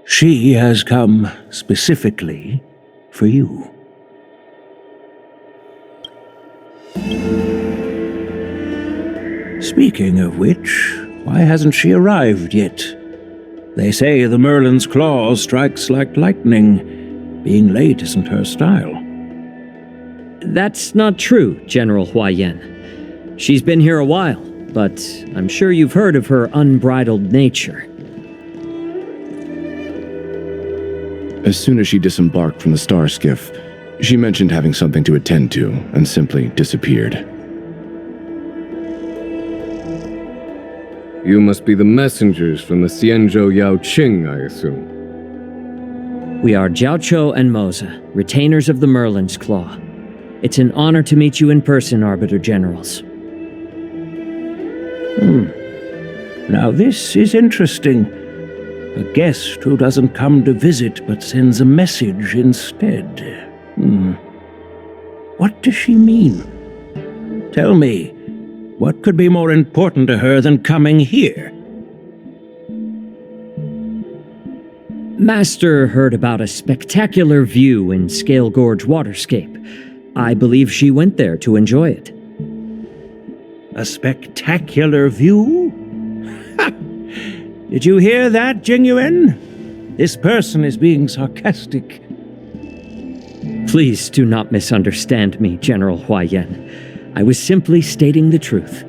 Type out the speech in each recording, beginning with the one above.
She has come specifically for you. Speaking of which, why hasn't she arrived yet? They say the Merlin's claw strikes like lightning. Being late isn't her style. That's not true, General Huayan. She's been here a while, but I'm sure you've heard of her unbridled nature. As soon as she disembarked from the star skiff, she mentioned having something to attend to and simply disappeared. You must be the messengers from the Xianzhou Yaoqing, I assume. We are Jiaoqiu and Moza, retainers of the Merlin's Claw. It's an honor to meet you in person, Arbiter Generals. Now this is interesting. A guest who doesn't come to visit but sends a message instead. What does she mean? Tell me, what could be more important to her than coming here? Master heard about a spectacular view in Scale Gorge Waterscape. I believe she went there to enjoy it. A spectacular view? Ha! Did you hear that, Jingyuan? This person is being sarcastic. Please do not misunderstand me, General Huayan. I was simply stating the truth.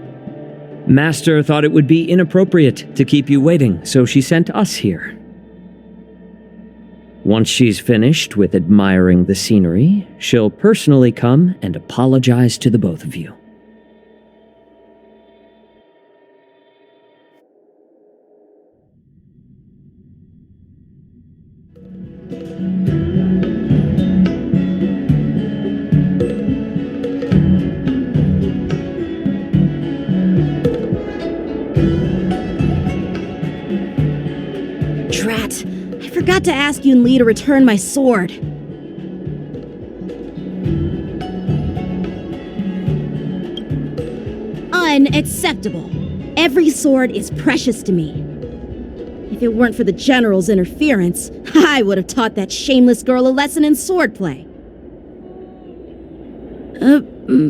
Master thought it would be inappropriate to keep you waiting, so she sent us here. Once she's finished with admiring the scenery, she'll personally come and apologize to the both of you. Drat! I forgot to ask Yunli to return my sword. Unacceptable. Every sword is precious to me. If it weren't for the General's interference, I would have taught that shameless girl a lesson in swordplay.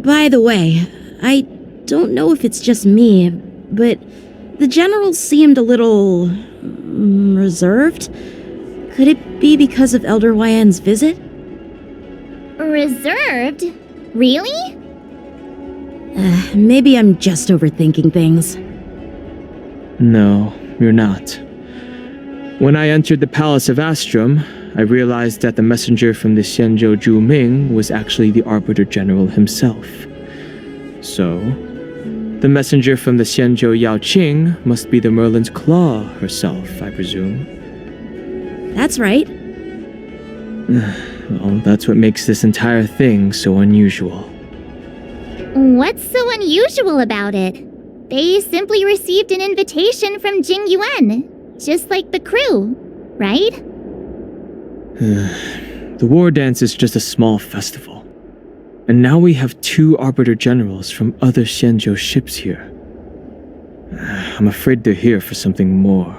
By the way, I don't know if it's just me, but the General seemed a little reserved. Could it be because of Elder Huayan's visit? Reserved? Really? Maybe I'm just overthinking things. No, you're not. When I entered the Palace of Astrum, I realized that the messenger from the Xianzhou Juming was actually the Arbiter General himself. So, the messenger from the Xianzhou Yaoqing must be the Merlin's Claw herself, I presume. That's right. Well, that's what makes this entire thing so unusual. What's so unusual about it? They simply received an invitation from Jingyuan, just like the crew, right? The war dance is just a small festival. And now we have 2 Arbiter Generals from other Xianzhou ships here. I'm afraid they're here for something more.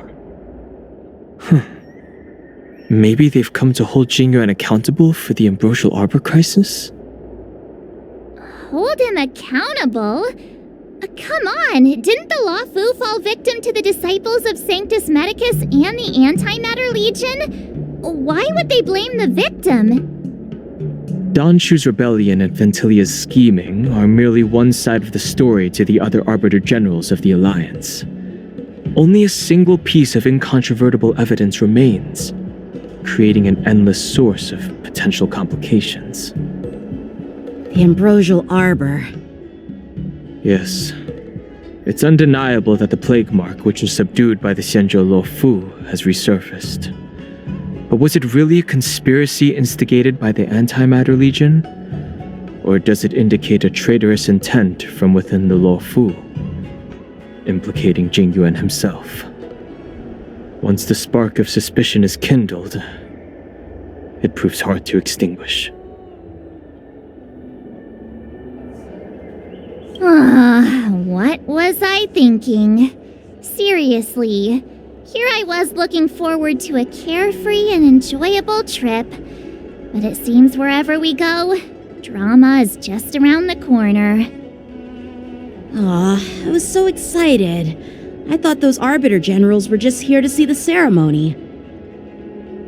Maybe they've come to hold Jingyuan accountable for the Ambrosial Arbor crisis? Hold him accountable? Come on, didn't the Law Fu fall victim to the disciples of Sanctus Medicus and the Antimatter Legion? Why would they blame the victim? Danshu's rebellion and Ventilia's scheming are merely one side of the story to the other Arbiter Generals of the Alliance. Only a single piece of incontrovertible evidence remains, creating an endless source of potential complications. The Ambrosial Arbor. Yes. It's undeniable that the plague mark, which was subdued by the Xianzhou Lo Fu, has resurfaced. But was it really a conspiracy instigated by the Antimatter Legion? Or does it indicate a traitorous intent from within the Lo Fu, implicating Jingyuan himself? Once the spark of suspicion is kindled, it proves hard to extinguish. What was I thinking? Seriously, Here I was looking forward to a carefree and enjoyable trip. But it seems wherever we go, drama is just around the corner. Aw, I was so excited. I thought those Arbiter Generals were just here to see the ceremony.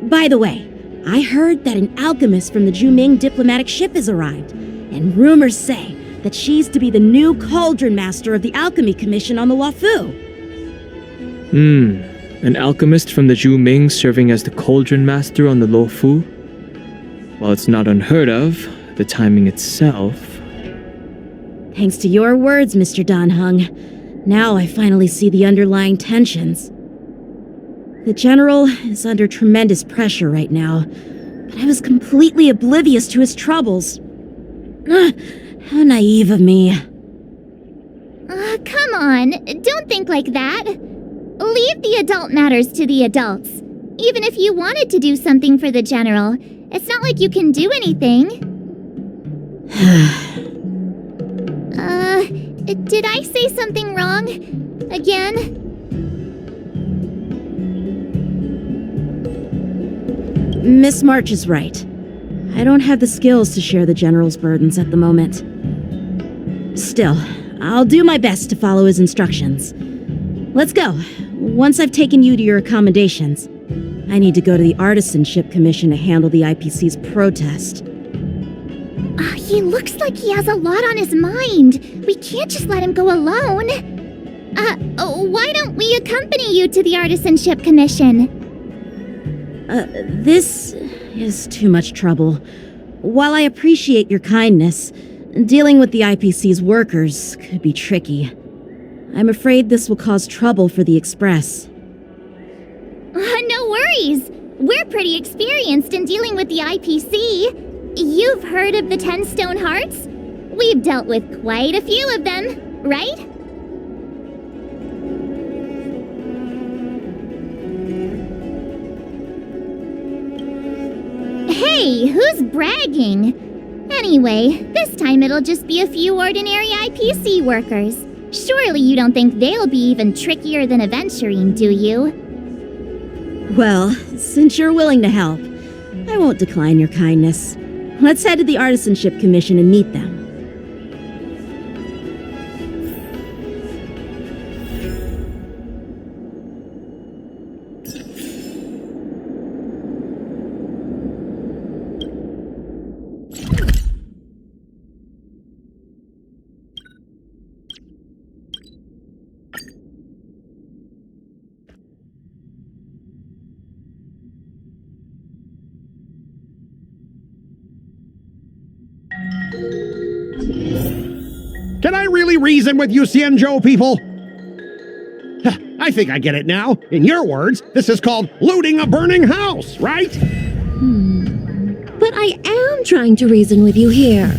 By the way, I heard that an alchemist from the Juming diplomatic ship has arrived, and rumors say that she's to be the new Cauldron Master of the Alchemy Commission on the Luofu. An alchemist from the Juming serving as the Cauldron Master on the Luofu? While it's not unheard of, the timing itself... Thanks to your words, Mr. Danheng. Now I finally see the underlying tensions. The General is under tremendous pressure right now, but I was completely oblivious to his troubles. How naive of me. Come on, don't think like that. Leave the adult matters to the adults. Even if you wanted to do something for the General, it's not like you can do anything. Did I say something wrong? Again? Miss March is right. I don't have the skills to share the General's burdens at the moment. Still, I'll do my best to follow his instructions. Let's go. Once I've taken you to your accommodations, I need to go to the Artisanship Commission to handle the IPC's protest. He looks like he has a lot on his mind. We can't just let him go alone. Why don't we accompany you to the Artisanship Commission? This is too much trouble. While I appreciate your kindness, dealing with the IPC's workers could be tricky. I'm afraid this will cause trouble for the Express. No worries. We're pretty experienced in dealing with the IPC. You've heard of the 10 Stone Hearts? We've dealt with quite a few of them, right? Hey, who's bragging? Anyway, this time it'll just be a few ordinary IPC workers. Surely you don't think they'll be even trickier than Aventurine, do you? Well, since you're willing to help, I won't decline your kindness. Let's head to the Artisanship Commission and meet them. Can I really reason with you Xianzhou people? I think I get it now. In your words, this is called looting a burning house, right? But I am trying to reason with you here.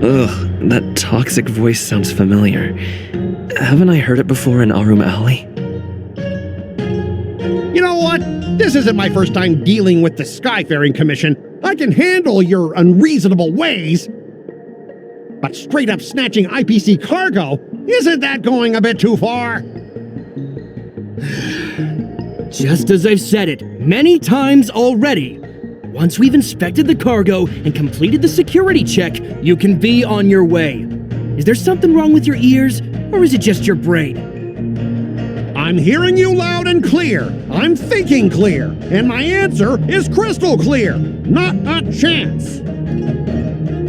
Ugh, that toxic voice sounds familiar. Haven't I heard it before in Arum Alley? You know what? This isn't my first time dealing with the Skyfaring Commission. I can handle your unreasonable ways. But straight up snatching IPC cargo, isn't that going a bit too far? Just as I've said it many times already. Once we've inspected the cargo and completed the security check, you can be on your way. Is there something wrong with your ears, or is it just your brain? I'm hearing you loud and clear. I'm thinking clear. And my answer is crystal clear. Not a chance.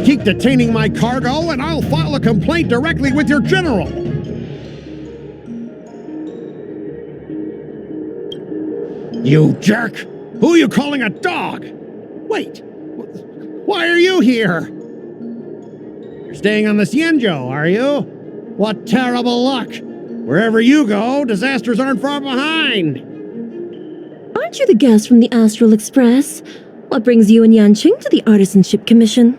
Keep detaining my cargo and I'll file a complaint directly with your general. You jerk! Who are you calling a dog? Wait, why are you here? You're staying on the Xianzhou, are you? What terrible luck! Wherever you go, disasters aren't far behind! Aren't you the guest from the Astral Express? What brings you and Yanqing to the Artisanship Commission?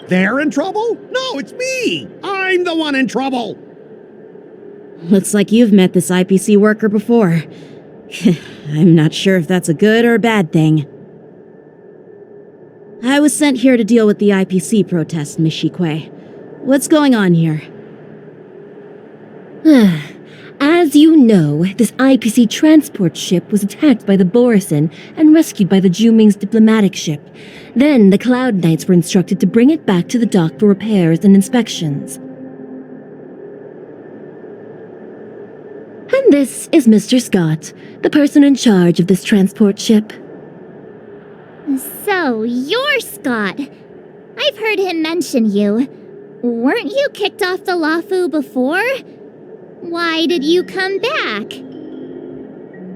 They're in trouble? No, it's me! I'm the one in trouble! Looks like you've met this IPC worker before. I'm not sure if that's a good or a bad thing. I was sent here to deal with the IPC protest, Miss Shikue. What's going on here? As you know, this IPC transport ship was attacked by the Borisin and rescued by the Juming's diplomatic ship. Then the Cloud Knights were instructed to bring it back to the dock for repairs and inspections. And this is Mr. Scott, the person in charge of this transport ship. So, you're Scott. I've heard him mention you. Weren't you kicked off the Lafu before? Why did you come back?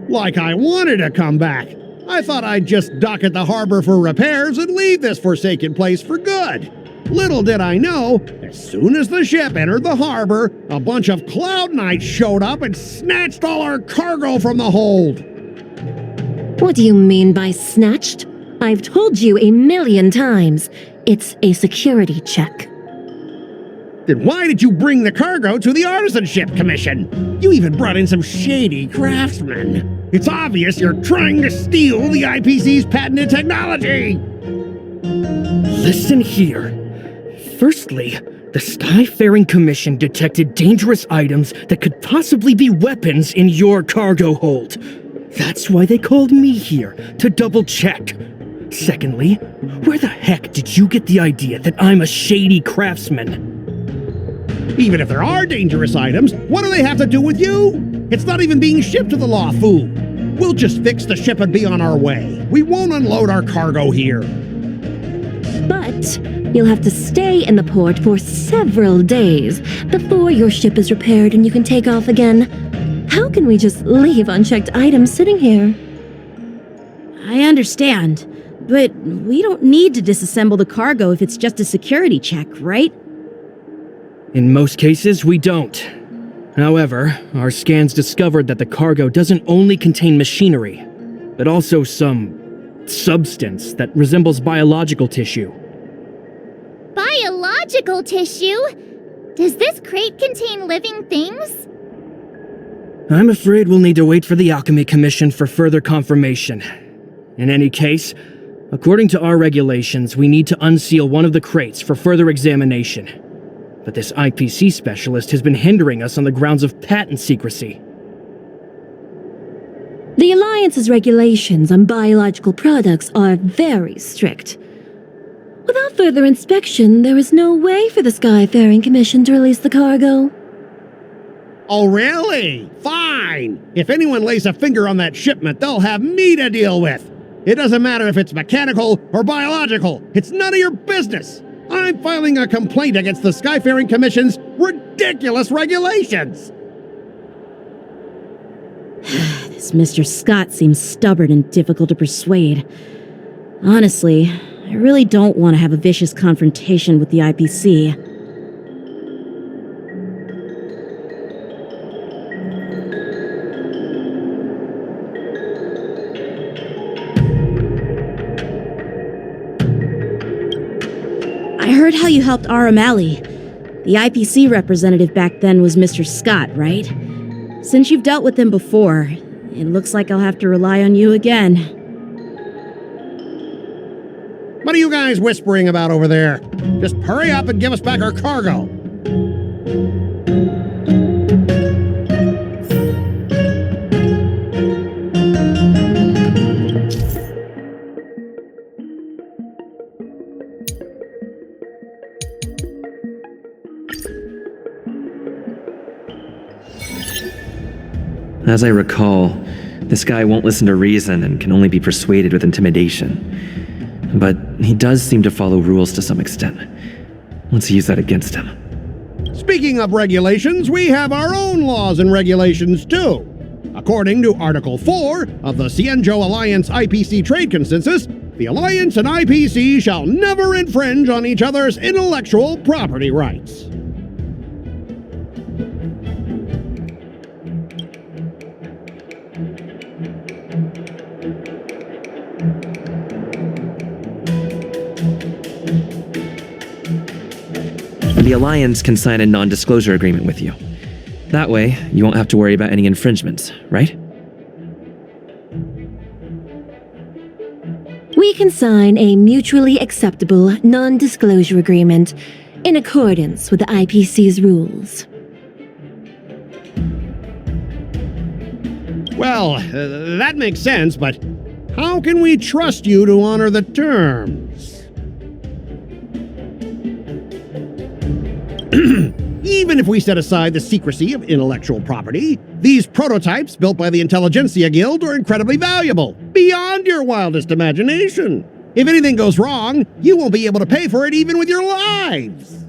Like I wanted to come back. I thought I'd just dock at the harbor for repairs and leave this forsaken place for good. Little did I know, as soon as the ship entered the harbor, a bunch of Cloud Knights showed up and snatched all our cargo from the hold. What do you mean by snatched? I've told you 1,000,000 times. It's a security check. Then why did you bring the cargo to the Artisanship Commission? You even brought in some shady craftsmen. It's obvious you're trying to steal the IPC's patented technology! Listen here. Firstly, the Skyfaring Commission detected dangerous items that could possibly be weapons in your cargo hold. That's why they called me here, to double check. Secondly, where the heck did you get the idea that I'm a shady craftsman? Even if there are dangerous items, what do they have to do with you? It's not even being shipped to the Lafu. We'll just fix the ship and be on our way. We won't unload our cargo here. But you'll have to stay in the port for several days before your ship is repaired and you can take off again. How can we just leave unchecked items sitting here? I understand, but we don't need to disassemble the cargo if it's just a security check, right? In most cases, we don't. However, our scans discovered that the cargo doesn't only contain machinery, but also some substance that resembles biological tissue. Biological tissue? Does this crate contain living things? I'm afraid we'll need to wait for the Alchemy Commission for further confirmation. In any case, according to our regulations, we need to unseal one of the crates for further examination. But this IPC specialist has been hindering us on the grounds of patent secrecy. The Alliance's regulations on biological products are very strict. Without further inspection, there is no way for the Skyfaring Commission to release the cargo. Oh, really? Fine. If anyone lays a finger on that shipment, they'll have me to deal with. It doesn't matter if it's mechanical or biological. It's none of your business. I'm filing a complaint against the Skyfaring Commission's ridiculous regulations. This Mr. Scott seems stubborn and difficult to persuade. Honestly, I really don't want to have a vicious confrontation with the IPC. I heard how you helped Aramali. The IPC representative back then was Mr. Scott, right? Since you've dealt with him before, it looks like I'll have to rely on you again. What are you guys whispering about over there? Just hurry up and give us back our cargo. As I recall, this guy won't listen to reason and can only be persuaded with intimidation. But he does seem to follow rules to some extent. Let's use that against him. Speaking of regulations, we have our own laws and regulations too. According to Article 4 of the Cienjo Alliance IPC Trade Consensus, the Alliance and IPC shall never infringe on each other's intellectual property rights. and the Alliance can sign a non-disclosure agreement with you. That way, you won't have to worry about any infringements, right? We can sign a mutually acceptable non-disclosure agreement in accordance with the IPC's rules. Well, that makes sense, but how can we trust you to honor the terms? Even if we set aside the secrecy of intellectual property, these prototypes built by the Intelligentsia Guild are incredibly valuable, beyond your wildest imagination. If anything goes wrong, you won't be able to pay for it even with your lives.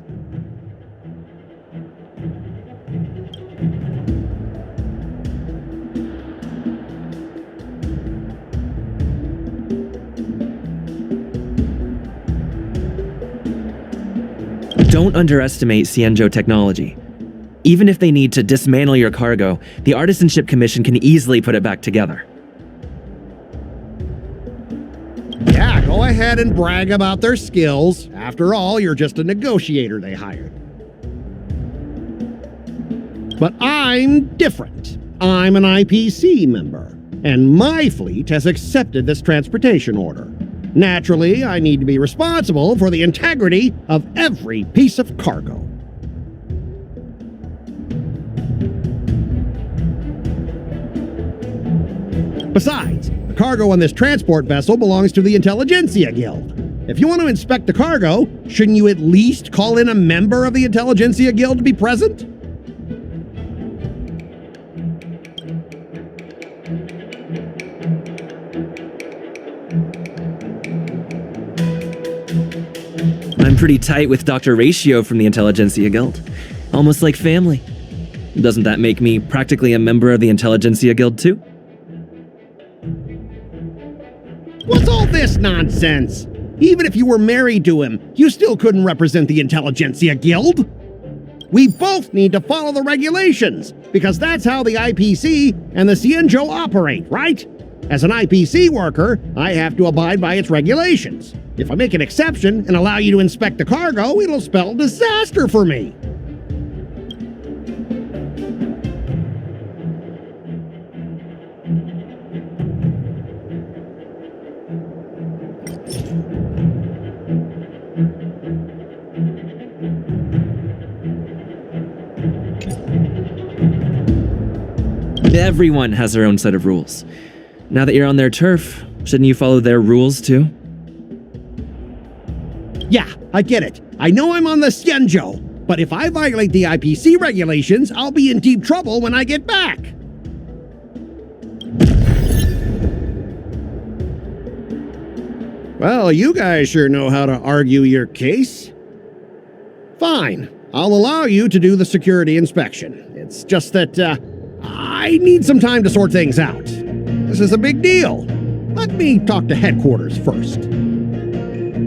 Don't underestimate Xianzhou technology. Even if they need to dismantle your cargo, the Artisanship Commission can easily put it back together. Yeah, go ahead and brag about their skills. After all, you're just a negotiator they hired. But I'm different. I'm an IPC member, and my fleet has accepted this transportation order. Naturally, I need to be responsible for the integrity of every piece of cargo. Besides, the cargo on this transport vessel belongs to the Intelligentsia Guild. If you want to inspect the cargo, shouldn't you at least call in a member of the Intelligentsia Guild to be present? I'm pretty tight with Dr. Ratio from the Intelligentsia Guild. Almost like family. Doesn't that make me practically a member of the Intelligentsia Guild too? What's all this nonsense? Even if you were married to him, you still couldn't represent the Intelligentsia Guild. We both need to follow the regulations, because that's how the IPC and the Xianzhou operate, right? As an IPC worker, I have to abide by its regulations. If I make an exception and allow you to inspect the cargo, it'll spell disaster for me. Everyone has their own set of rules. Now that you're on their turf, shouldn't you follow their rules too? Yeah, I get it. I know I'm on the Xianzhou, but if I violate the IPC regulations, I'll be in deep trouble when I get back. Well, you guys sure know how to argue your case. Fine, I'll allow you to do the security inspection. It's just that, I need some time to sort things out. This is a big deal. Let me talk to headquarters first.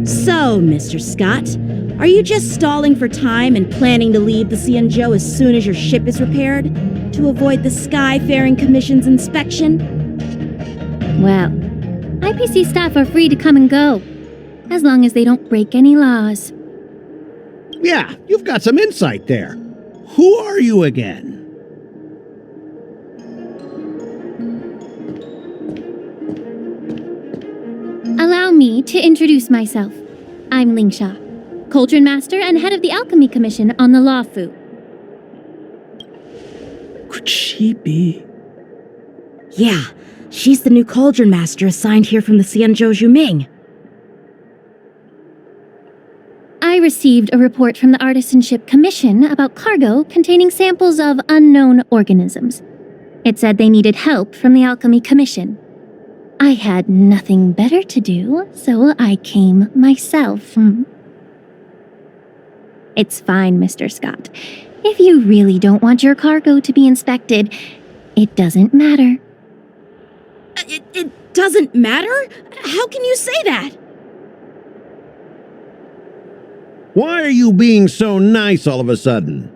So, Mr. Scott, are you just stalling for time and planning to leave the Xianzhou as soon as your ship is repaired? To avoid the Skyfaring Commission's inspection? Well, IPC staff are free to come and go, as long as they don't break any laws. Yeah, you've got some insight there. Who are you again? Allow me to introduce myself. I'm Lingsha, Cauldron Master and head of the Alchemy Commission on the Luofu. Could she be? Yeah, she's the new Cauldron Master assigned here from the Xianzhou Zhuming. I received a report from the Artisanship Commission about cargo containing samples of unknown organisms. It said they needed help from the Alchemy Commission. I had nothing better to do, so I came myself. It's fine, Mr. Scott. If you really don't want your cargo to be inspected, it doesn't matter. It doesn't matter? How can you say that? Why are you being so nice all of a sudden?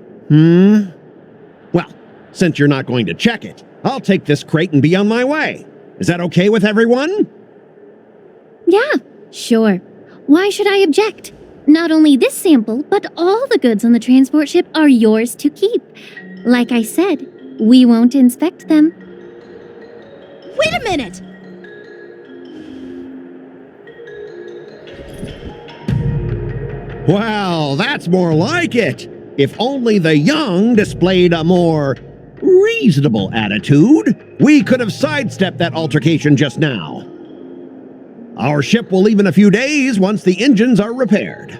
Well, since you're not going to check it, I'll take this crate and be on my way. Is that okay with everyone? Yeah, sure. Why should I object? Not only this sample, but all the goods on the transport ship are yours to keep. Like I said, we won't inspect them. Wait a minute! Well, that's more like it. If only the young displayed a more reasonable attitude, we could have sidestepped that altercation just now. Our ship will leave in a few days once the engines are repaired.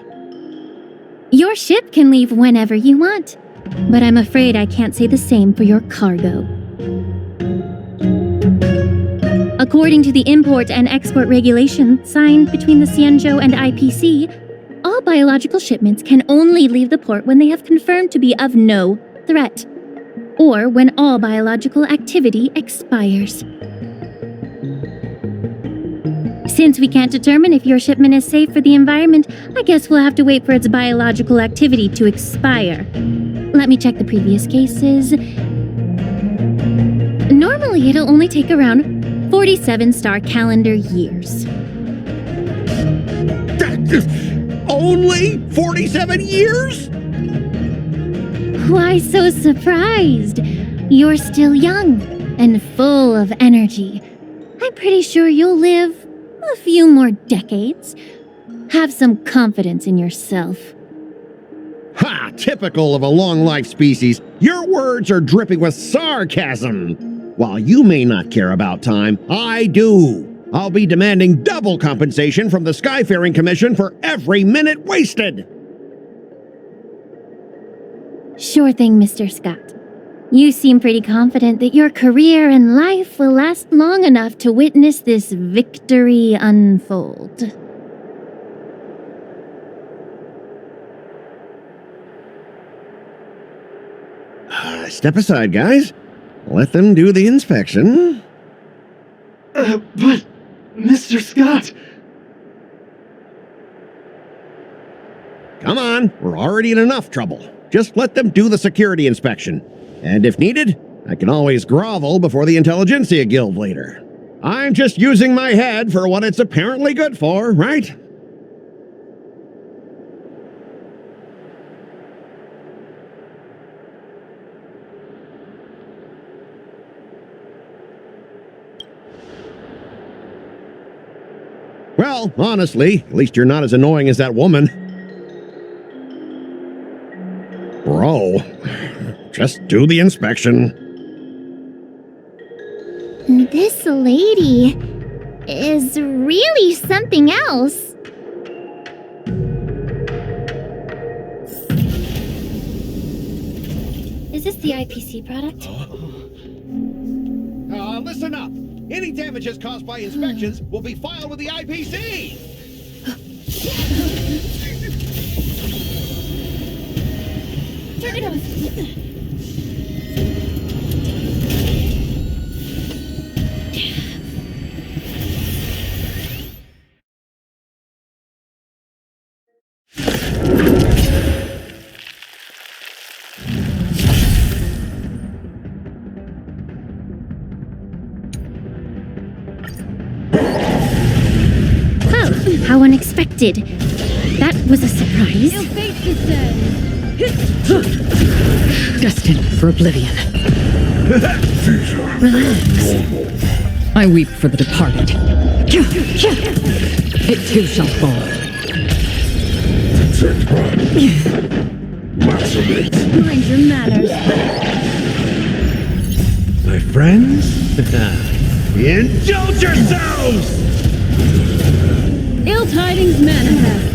Your ship can leave whenever you want, but I'm afraid I can't say the same for your cargo. According to the import and export regulation signed between the Xianzhou and IPC, all biological shipments can only leave the port when they have confirmed to be of no threat, or when all biological activity expires. Since we can't determine if your shipment is safe for the environment, I guess we'll have to wait for its biological activity to expire. Let me check the previous cases. Normally, it'll only take around 47 star calendar years. Only 47 years? Why so surprised? You're still young and full of energy. I'm pretty sure you'll live a few more decades. Have some confidence in yourself. Ha! Typical of a long-life species. Your words are dripping with sarcasm. While you may not care about time, I do. I'll be demanding double compensation from the Skyfaring Commission for every minute wasted. Sure thing, Mr. Scott. You seem pretty confident that your career and life will last long enough to witness this victory unfold. Step aside, guys. Let them do the inspection. But, Mr. Scott... Come on, we're already in enough trouble. Just let them do the security inspection. And if needed, I can always grovel before the Intelligentsia Guild later. I'm just using my head for what it's apparently good for, right? Well, honestly, at least you're not as annoying as that woman. Bro, just do the inspection. This lady is really something else. Is this the IPC product? Listen up. Any damages caused by inspections will be filed with the IPC. Turn it on. How unexpected. That was a surprise. Destined for oblivion. Relax. I weep for the departed. It too shall fall. Mind your manners. My friends? Indulge yourselves! Ill tidings manifest.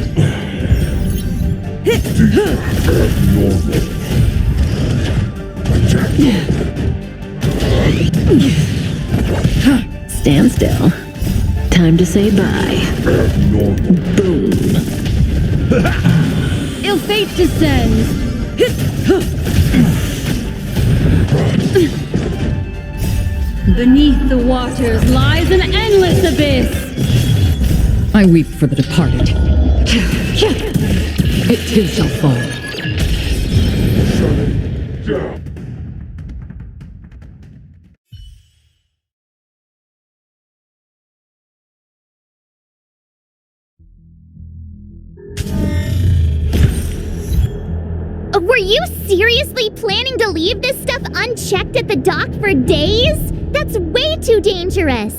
Stand still. Time to say bye. Boom. Ill fate descends. Beneath the waters lies an endless abyss. I weep for the departed. It too shall fall. you seriously planning to leave this stuff unchecked at the dock for days? That's way too dangerous.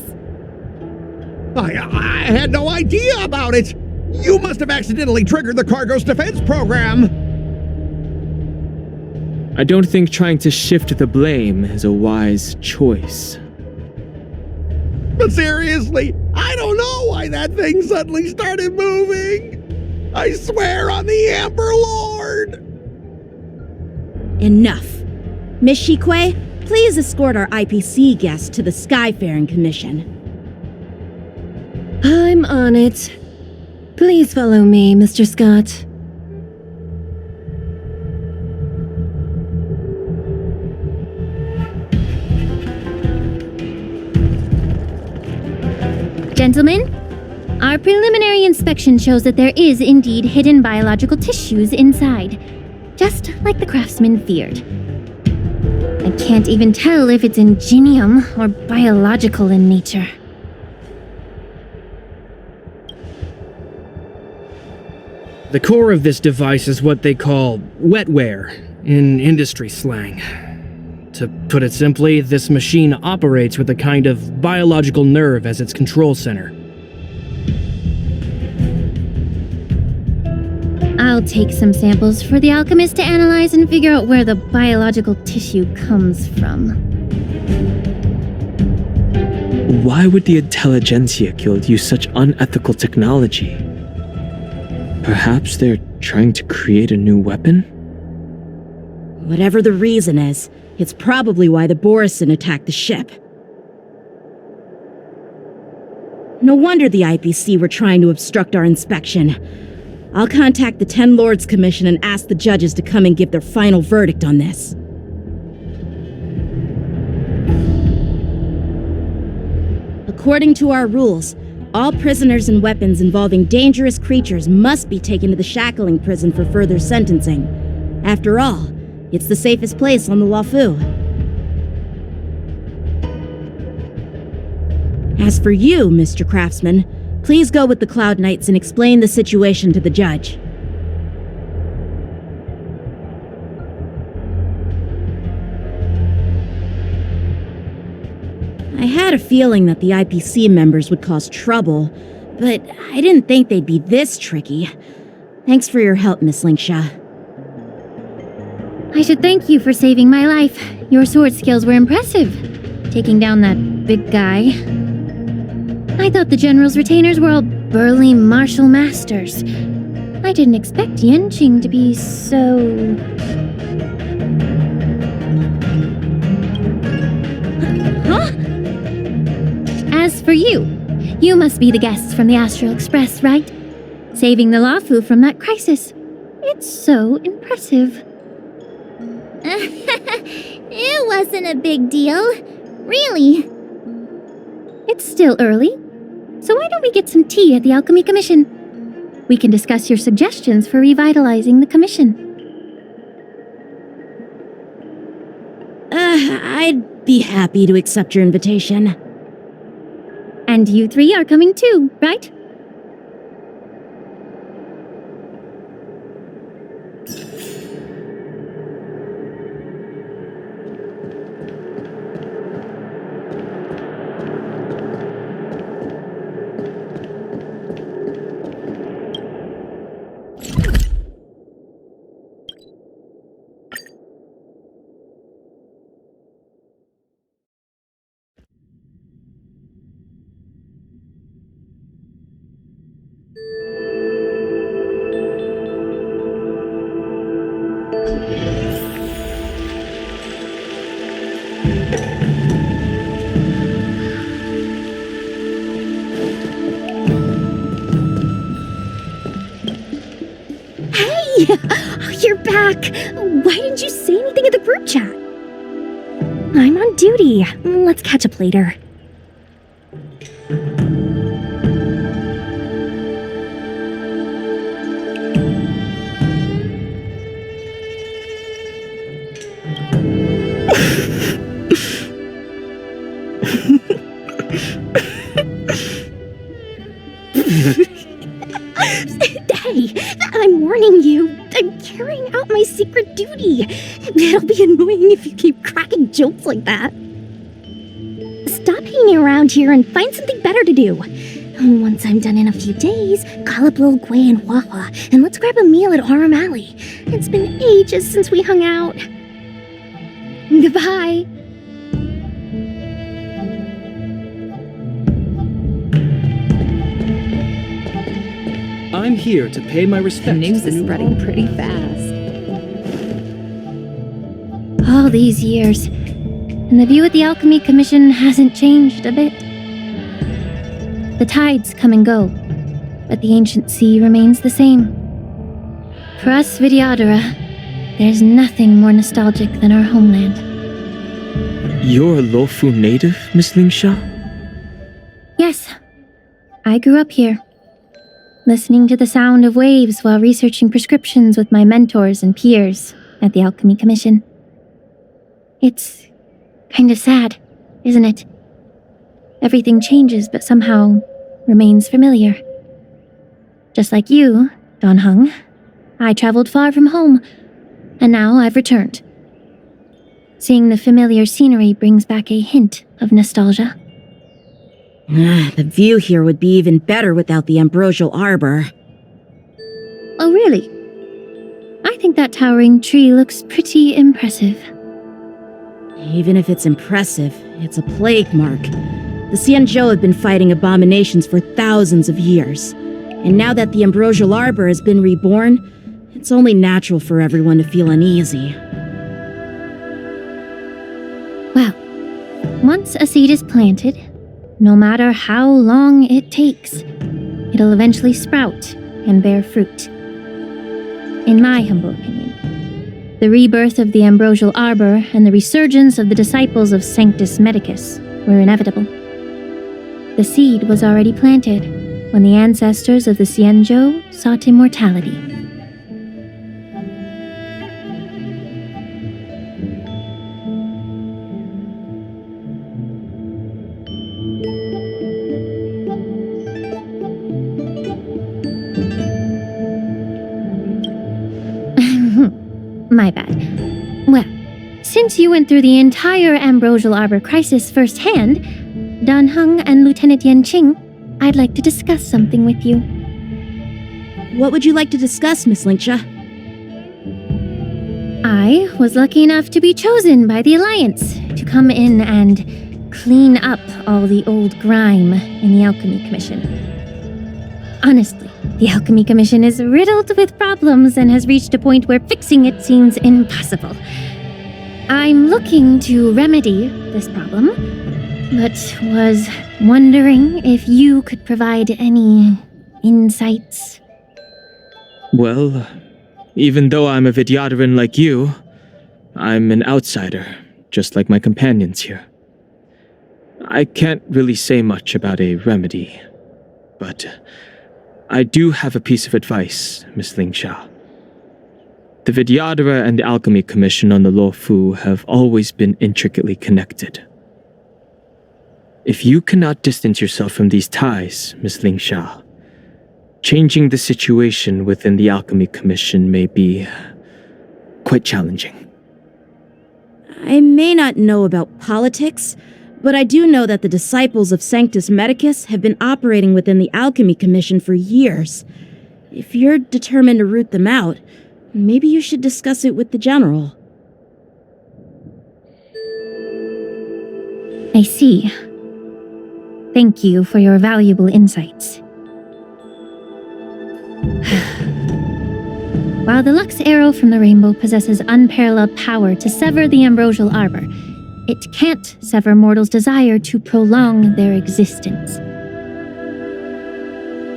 I had no idea about it! You must have accidentally triggered the cargo's defense program! I don't think trying to shift the blame is a wise choice. But seriously, I don't know why that thing suddenly started moving! I swear on the Amber Lord! Enough. Miss Shikwe, please escort our IPC guest to the Skyfaring Commission. I'm on it. Please follow me, Mr. Scott. Gentlemen, our preliminary inspection shows that there is indeed hidden biological tissues inside, just like the craftsman feared. I can't even tell if it's ingenium or biological in nature. The core of this device is what they call wetware in industry slang. To put it simply, this machine operates with a kind of biological nerve as its control center. I'll take some samples for the alchemist to analyze and figure out where the biological tissue comes from. Why would the Intelligentsia Guild use such unethical technology? Perhaps they're trying to create a new weapon? Whatever the reason is, it's probably why the Borison attacked the ship. No wonder the IPC were trying to obstruct our inspection. I'll contact the Ten Lords Commission and ask the judges to come and give their final verdict on this. According to our rules, all prisoners and weapons involving dangerous creatures must be taken to the shackling prison for further sentencing. After all, it's the safest place on the Luofu. As for you, Mr. Craftsman, please go with the Cloud Knights and explain the situation to the judge. I had a feeling that the IPC members would cause trouble, but I didn't think they'd be this tricky. Thanks for your help, Miss Linksha. I should thank you for saving my life. Your sword skills were impressive, taking down that big guy. I thought the General's retainers were all burly martial masters. I didn't expect Yanqing to be so... Huh? As for you, you must be the guests from the Astral Express, right? Saving the Luofu from that crisis. It's so impressive. It wasn't a big deal. Really. It's still early, so why don't we get some tea at the Alchemy Commission? We can discuss your suggestions for revitalizing the commission. I'd be happy to accept your invitation. And you three are coming too, right? You're back! Why didn't you say anything in the group chat? I'm on duty. Let's catch up later. Hey, I'm warning you. I'm carrying out my secret duty It'll be annoying if you keep cracking jokes like that. Stop hanging around here and find something better to do. Once I'm done in a few days, call up Lil Gwei and Hua and let's grab a meal at Aurum Alley. It's been ages since we hung out. Goodbye. I'm here to pay my respects. The news to is the new spreading owner. pretty fast. All these years, and the view at the Alchemy Commission hasn't changed a bit. The tides come and go, but the ancient sea remains the same. For us Vidyadhara, there's nothing more nostalgic than our homeland. You're a Lofu native, Miss Lingsha? Yes, I grew up here, listening to the sound of waves while researching prescriptions with my mentors and peers at the Alchemy Commission. It's kind of sad, isn't it? Everything changes but somehow remains familiar. Just like you, Don Hung, I traveled far from home, and now I've returned. Seeing the familiar scenery brings back a hint of nostalgia. The view here would be even better without the ambrosial arbor. Oh, really? I think that towering tree looks pretty impressive. Even if it's impressive, it's a plague mark. The Xianzhou have been fighting abominations for thousands of years. And now that the ambrosial arbor has been reborn, it's only natural for everyone to feel uneasy. Well, once a seed is planted, no matter how long it takes, it'll eventually sprout and bear fruit. In my humble opinion, the rebirth of the ambrosial arbor and the resurgence of the disciples of Sanctus Medicus were inevitable. The seed was already planted when the ancestors of the Xianzhou sought immortality. My bad. Well, since you went through the entire Ambrosial Arbor crisis firsthand, Dan Heng and Lieutenant Yan Qing, I'd like to discuss something with you. What would you like to discuss, Miss Lingsha? I was lucky enough to be chosen by the Alliance to come in and clean up all the old grime in the Alchemy Commission. Honestly, the Alchemy Commission is riddled with problems and has reached a point where fixing it seems impossible. I'm looking to remedy this problem, but was wondering if you could provide any insights. Well, even though I'm a Vidyadharan like you, I'm an outsider, just like my companions here. I can't really say much about a remedy, but I do have a piece of advice, Miss Lingsha. The Vidyadhara and the Alchemy Commission on the Luofu have always been intricately connected. If you cannot distance yourself from these ties, Miss Lingsha, changing the situation within the Alchemy Commission may be quite challenging. I may not know about politics, but I do know that the disciples of Sanctus Medicus have been operating within the Alchemy Commission for years. If you're determined to root them out, maybe you should discuss it with the General. I see. Thank you for your valuable insights. While the Lux Arrow from the Rainbow possesses unparalleled power to sever the Ambrosial Arbor, it can't sever mortals' desire to prolong their existence.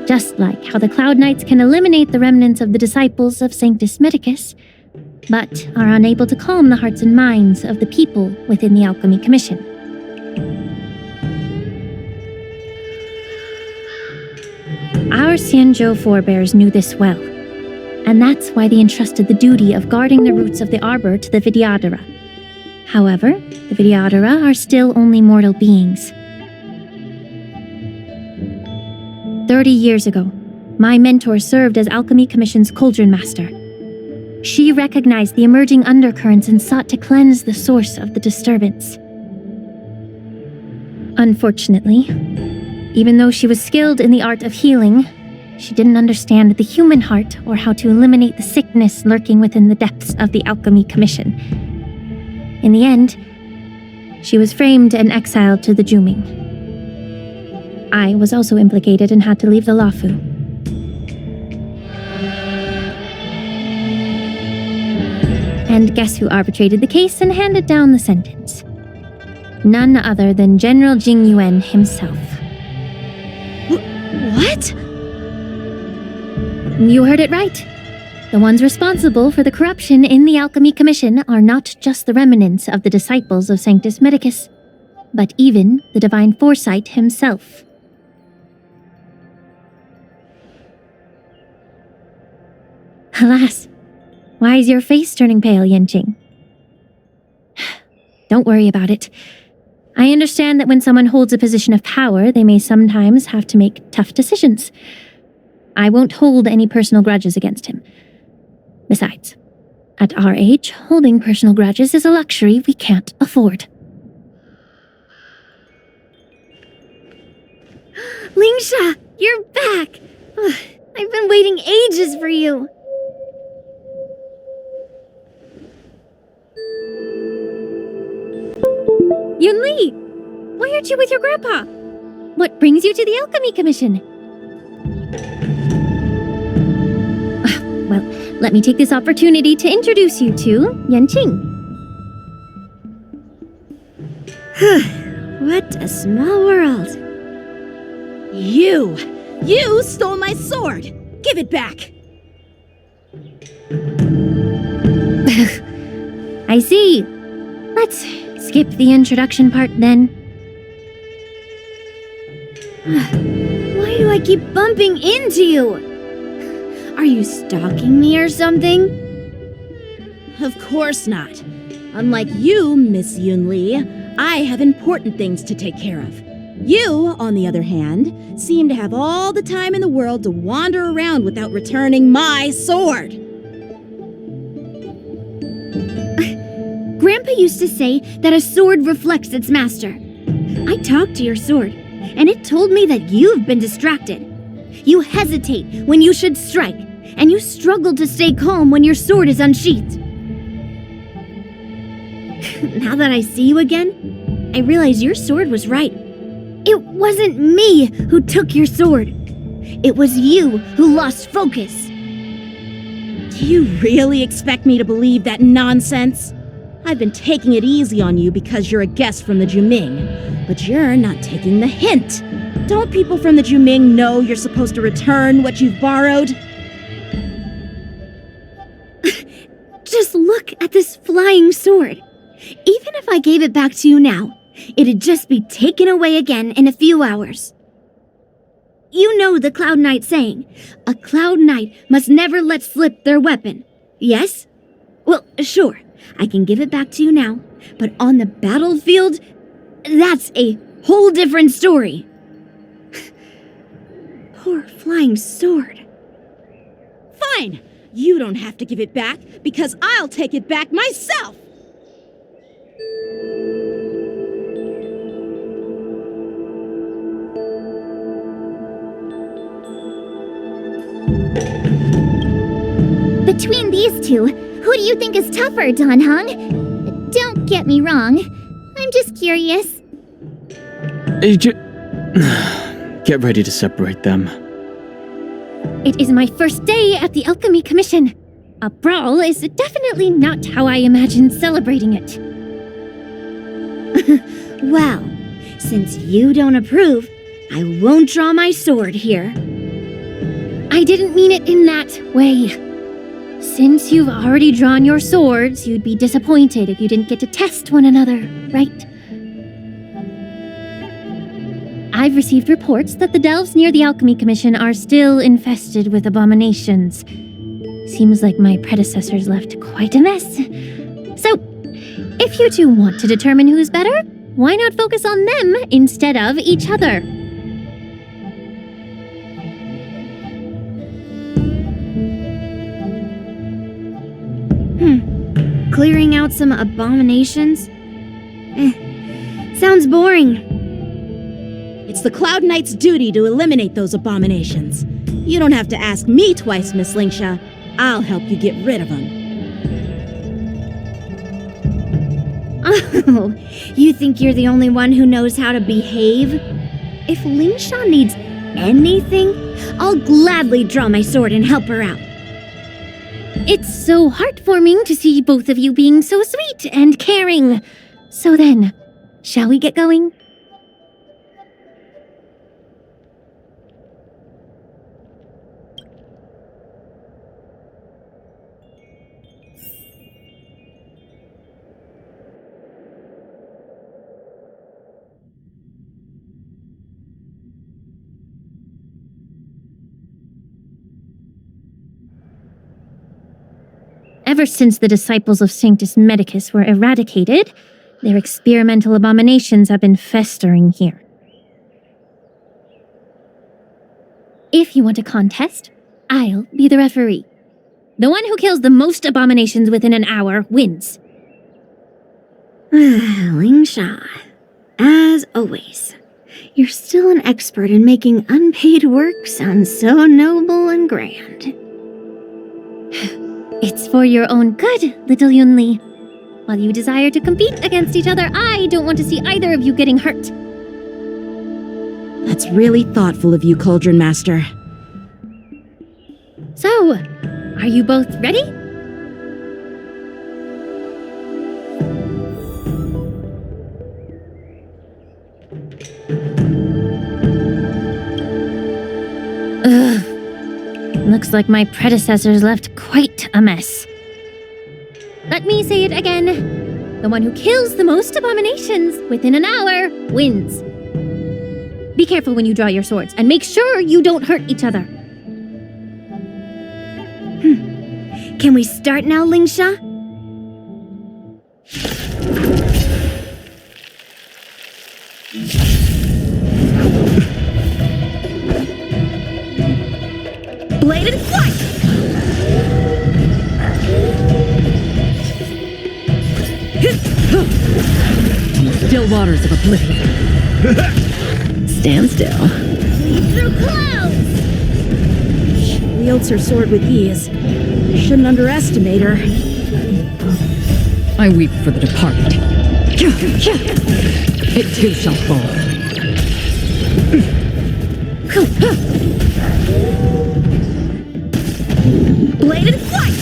Just like how the Cloud Knights can eliminate the remnants of the disciples of Sanctus Medicus, but are unable to calm the hearts and minds of the people within the Alchemy Commission. Our Xianzhou forebears knew this well, and that's why they entrusted the duty of guarding the roots of the arbor to the Vidyadhara. However, the Vidyadhara are still only mortal beings. 30 years ago, my mentor served as Alchemy Commission's Cauldron Master. She recognized the emerging undercurrents and sought to cleanse the source of the disturbance. Unfortunately, even though she was skilled in the art of healing, she didn't understand the human heart or how to eliminate the sickness lurking within the depths of the Alchemy Commission. In the end, she was framed and exiled to the Juming. I was also implicated and had to leave the Lafu. And guess who arbitrated the case and handed down the sentence? None other than General Jing Yuan himself. What? You heard it right. The ones responsible for the corruption in the Alchemy Commission are not just the remnants of the disciples of Sanctus Medicus, but even the Divine Foresight himself. Alas, why is your face turning pale, Yanqing? Don't worry about it. I understand that when someone holds a position of power, they may sometimes have to make tough decisions. I won't hold any personal grudges against him. Besides, at our age, holding personal grudges is a luxury we can't afford. Lingsha, you're back! I've been waiting ages for you. Yunli! Why aren't you with your grandpa? What brings you to the Alchemy Commission? Well, let me take this opportunity to introduce you to Yanqing. What a small world. You stole my sword! Give it back! I see. Let's skip the introduction part then. Why do I keep bumping into you? Are you stalking me or something? Of course not. Unlike you, Miss Yunli, I have important things to take care of. You, on the other hand, seem to have all the time in the world to wander around without returning my sword. Grandpa used to say that a sword reflects its master. I talked to your sword, and it told me that you've been distracted. You hesitate when you should strike, and you struggle to stay calm when your sword is unsheathed. Now that I see you again, I realize your sword was right. It wasn't me who took your sword. It was you who lost focus. Do you really expect me to believe that nonsense? I've been taking it easy on you because you're a guest from the Juming, but you're not taking the hint. Don't people from the Juming know you're supposed to return what you've borrowed? Just look at this flying sword. Even if I gave it back to you now, it'd just be taken away again in a few hours. You know the Cloud Knight saying, a Cloud Knight must never let slip their weapon. Yes? Well, sure, I can give it back to you now, but on the battlefield, that's a whole different story. Poor flying sword. Fine! You don't have to give it back, because I'll take it back myself! Between these two, who do you think is tougher, Dan Heng? Don't get me wrong. I'm just curious. Get ready to separate them. It is my first day at the Alchemy Commission. A brawl is definitely not how I imagined celebrating it. Well, since you don't approve, I won't draw my sword here. I didn't mean it in that way. Since you've already drawn your swords, you'd be disappointed if you didn't get to test one another, right? I've received reports that the delves near the Alchemy Commission are still infested with abominations. Seems like my predecessors left quite a mess. So, if you two want to determine who's better, why not focus on them instead of each other? Clearing out some abominations? Sounds boring. It's the Cloud Knight's duty to eliminate those abominations. You don't have to ask me twice, Miss Lingsha. I'll help you get rid of them. Oh, you think you're the only one who knows how to behave? If Lingsha needs anything, I'll gladly draw my sword and help her out. It's so heartwarming to see both of you being so sweet and caring. So then, shall we get going? Ever since the disciples of Sanctus Medicus were eradicated, their experimental abominations have been festering here. If you want a contest, I'll be the referee. The one who kills the most abominations within an hour wins. Lingsha, as always, you're still an expert in making unpaid work sound so noble and grand. It's for your own good, little Yunli. While you desire to compete against each other, I don't want to see either of you getting hurt. That's really thoughtful of you, Cauldron Master. So, are you both ready? Ugh. Looks like my predecessors left quite a mess. Let me say it again. The one who kills the most abominations within an hour wins. Be careful when you draw your swords, and make sure you don't hurt each other. Can we start now, Lingsha? Blade and flight! Still waters of oblivion. Stand still. Lead through clouds! She wields her sword with ease. Shouldn't underestimate her. I weep for the departed. It too shall fall. Blade and flight!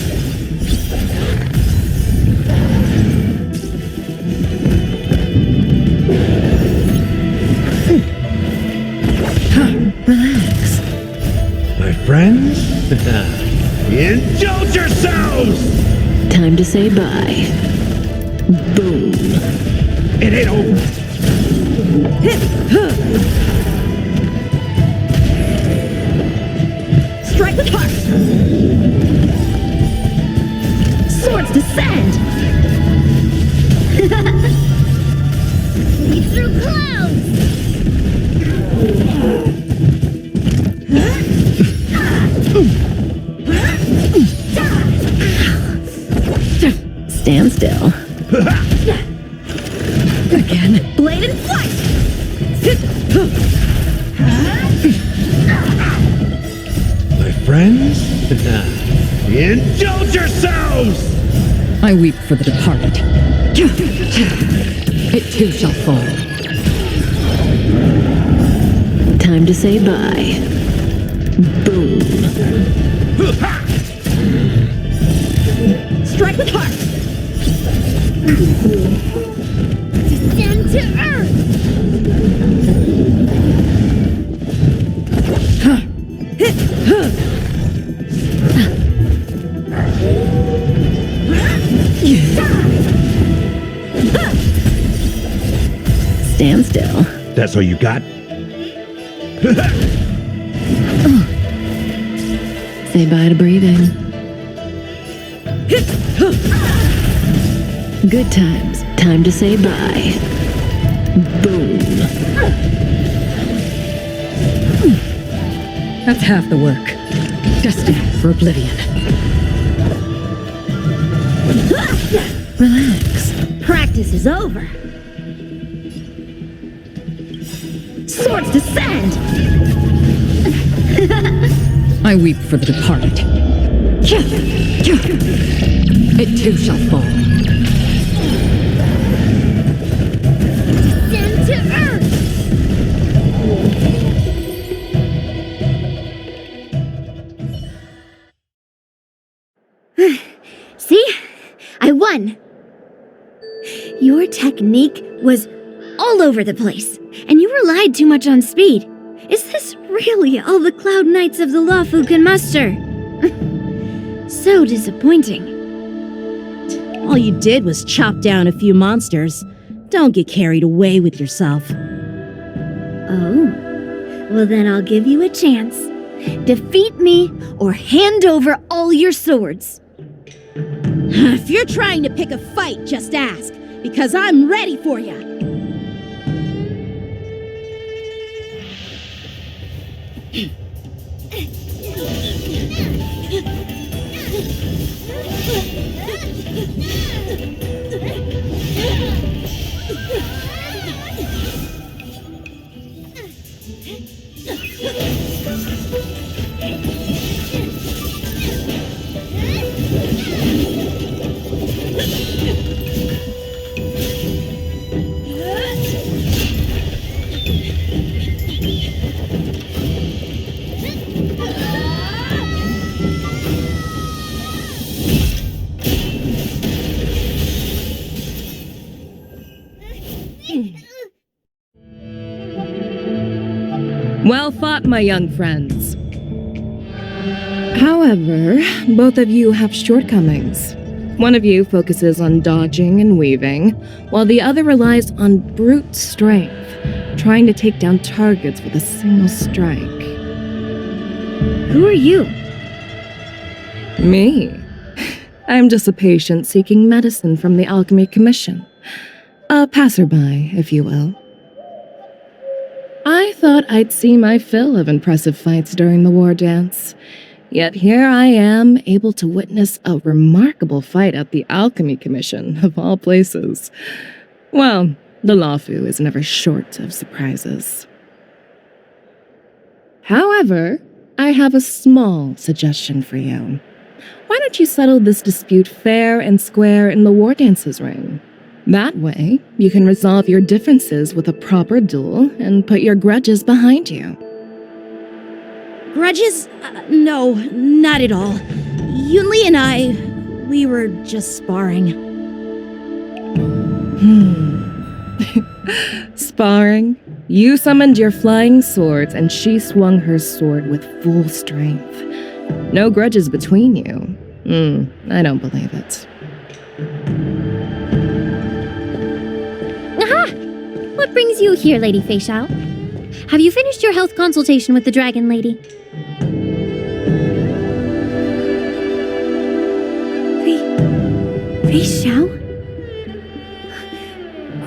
Relax. My friends, indulge yourselves! Time to say bye. Boom. It ain't over. Strike with heart! Swords descend! Lead through clouds! Stand still. Again. Blade and flight! My friends, indulge yourselves! I weep for the departed. It too shall fall. Time to say bye. Boom. Strike with heart! Descend to earth! Stand still. That's all you got? Say bye to breathing. Good times. Time to say bye. Boom. That's half the work. Destined for oblivion. practice is over. Swords descend! I weep for the departed. It too shall fall. Descend to earth! See? I won! Your technique was all over the place, and you relied too much on speed. Is this really all the Cloud Knights of the Lawfu can muster? So disappointing. All you did was chop down a few monsters. Don't get carried away with yourself. Oh, well then I'll give you a chance. Defeat me or hand over all your swords. If you're trying to pick a fight, just ask, because I'm ready for you. Well fought, my young friends. However, both of you have shortcomings. One of you focuses on dodging and weaving, while the other relies on brute strength, trying to take down targets with a single strike. Who are you? Me? I'm just a patient seeking medicine from the Alchemy Commission. A passerby, if you will. I thought I'd see my fill of impressive fights during the war dance. Yet here I am, able to witness a remarkable fight at the Alchemy Commission, of all places. Well, the Lawfu is never short of surprises. However, I have a small suggestion for you. Why don't you settle this dispute fair and square in the war dance's ring? That way, you can resolve your differences with a proper duel and put your grudges behind you. Grudges? No, not at all. Yunli and I, we were just sparring. Sparring? You summoned your flying swords and she swung her sword with full strength. No grudges between you. I don't believe it. Aha! What brings you here, Lady Fei Shao? Have you finished your health consultation with the Dragon Lady? Fei Shao?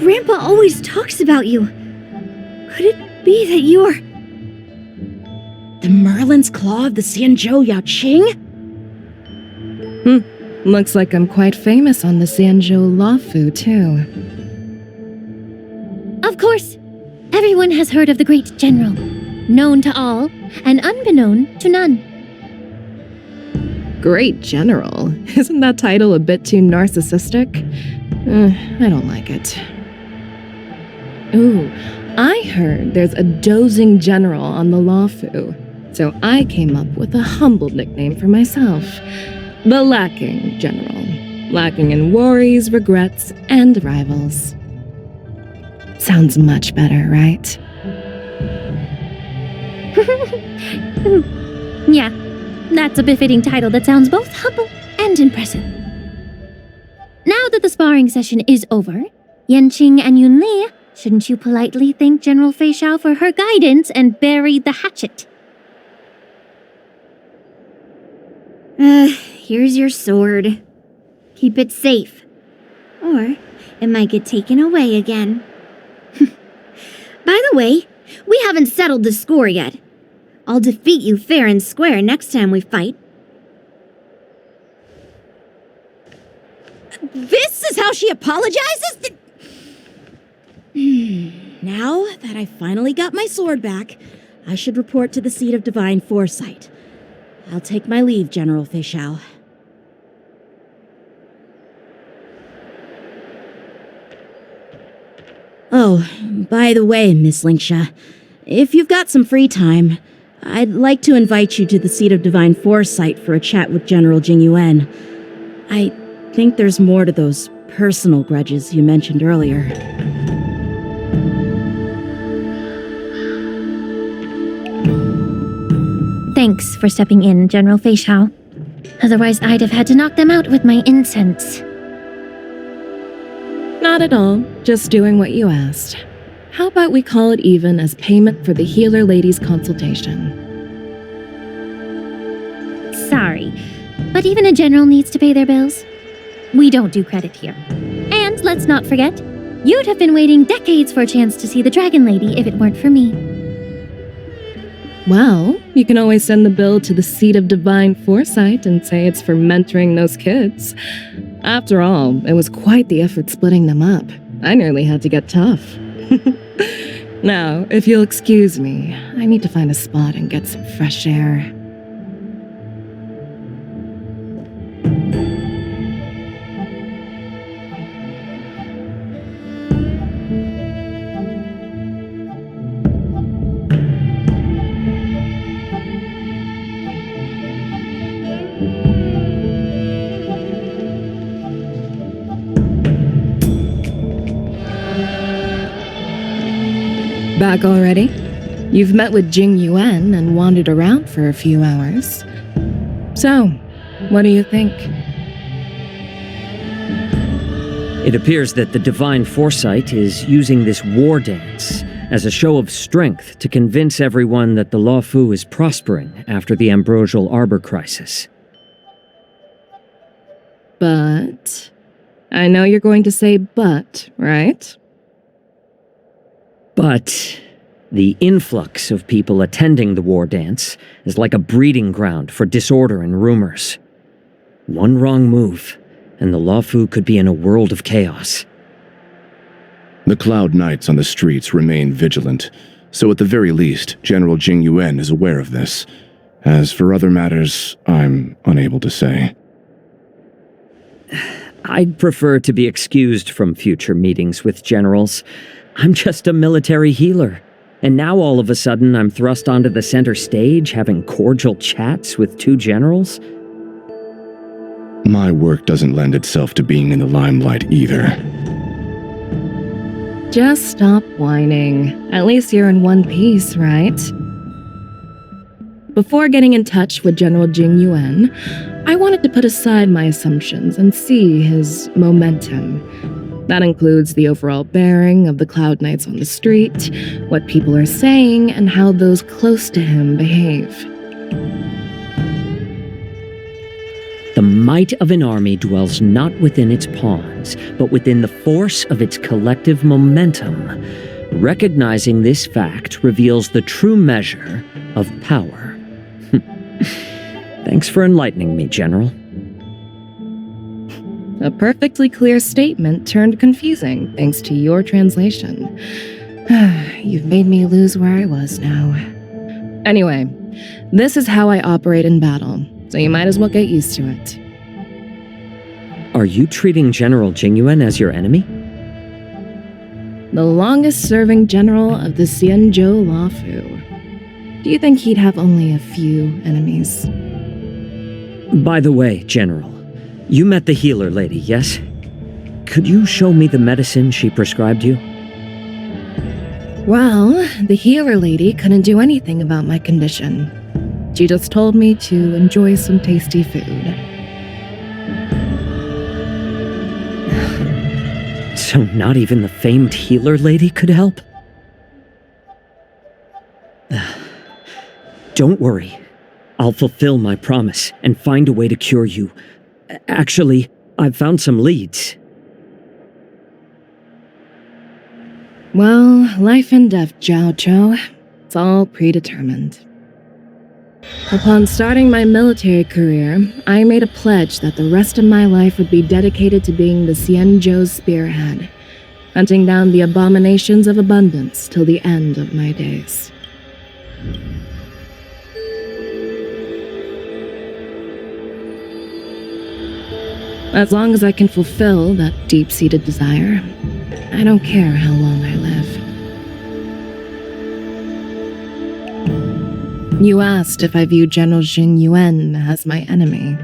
Grandpa always talks about you. Could it be that you're... The Merlin's Claw of the Xianzhou Yaoqing? Looks like I'm quite famous on the Xianzhou Lawfu, too. Of course. Everyone has heard of the great general. Known to all, and unbeknown to none. Great general? Isn't that title a bit too narcissistic? I don't like it. Ooh, I heard there's a dozing general on the Lawfu, so I came up with a humble nickname for myself. The Lacking General. Lacking in worries, regrets, and rivals. Sounds much better, right? Yeah, that's a befitting title that sounds both humble and impressive. Now that the sparring session is over, Yanqing and Yunli, shouldn't you politely thank General Fei Shao for her guidance and bury the hatchet? Here's your sword. Keep it safe. Or it might get taken away again. By the way, we haven't settled the score yet. I'll defeat you fair and square next time we fight. This is how she apologizes? Now that I finally got my sword back, I should report to the seat of divine foresight. I'll take my leave, General Feixiao. Oh, by the way, Miss Linksha, if you've got some free time, I'd like to invite you to the seat of divine foresight for a chat with General Jingyuan. I think there's more to those personal grudges you mentioned earlier. Thanks for stepping in, General Feixiao. Otherwise, I'd have had to knock them out with my incense. Not at all, just doing what you asked. How about we call it even as payment for the healer lady's consultation? Sorry, but even a general needs to pay their bills. We don't do credit here. And let's not forget, you'd have been waiting decades for a chance to see the Dragon Lady if it weren't for me. Well, you can always send the bill to the seat of divine foresight and say it's for mentoring those kids. After all, it was quite the effort splitting them up. I nearly had to get tough. Now, if you'll excuse me, I need to find a spot and get some fresh air. Back already? You've met with Jing Yuan and wandered around for a few hours. So, what do you think? It appears that the Divine Foresight is using this war dance as a show of strength to convince everyone that the Luofu is prospering after the Ambrosial Arbor crisis. But... I know you're going to say but, right? But the influx of people attending the war dance is like a breeding ground for disorder and rumors. One wrong move, and the Luofu could be in a world of chaos. The Cloud Knights on the streets remain vigilant, so at the very least, General Jingyuan is aware of this. As for other matters, I'm unable to say. I'd prefer to be excused from future meetings with generals. I'm just a military healer, and now all of a sudden I'm thrust onto the center stage having cordial chats with two generals? My work doesn't lend itself to being in the limelight either. Just stop whining. At least you're in one piece, right? Before getting in touch with General Jing Yuan, I wanted to put aside my assumptions and see his momentum. That includes the overall bearing of the Cloud Knights on the street, what people are saying, and how those close to him behave. The might of an army dwells not within its pawns, but within the force of its collective momentum. Recognizing this fact reveals the true measure of power. Thanks for enlightening me, General. A perfectly clear statement turned confusing thanks to your translation. You've made me lose where I was now. Anyway, this is how I operate in battle, so you might as well get used to it. Are you treating General Jingyuan as your enemy? The longest-serving general of the Xianzhou Luofu. Do you think he'd have only a few enemies? By the way, General, you met the healer lady, yes? Could you show me the medicine she prescribed you? Well, the healer lady couldn't do anything about my condition. She just told me to enjoy some tasty food. So not even the famed healer lady could help? Don't worry. I'll fulfill my promise and find a way to cure you. Actually, I've found some leads. Well, life and death, Zhao Zhou. It's all predetermined. Upon starting my military career, I made a pledge that the rest of my life would be dedicated to being the Xianzhou's spearhead. hunting down the abominations of abundance till the end of my days. As long as I can fulfill that deep-seated desire, I don't care how long I live. You asked if I view General Jing Yuan as my enemy.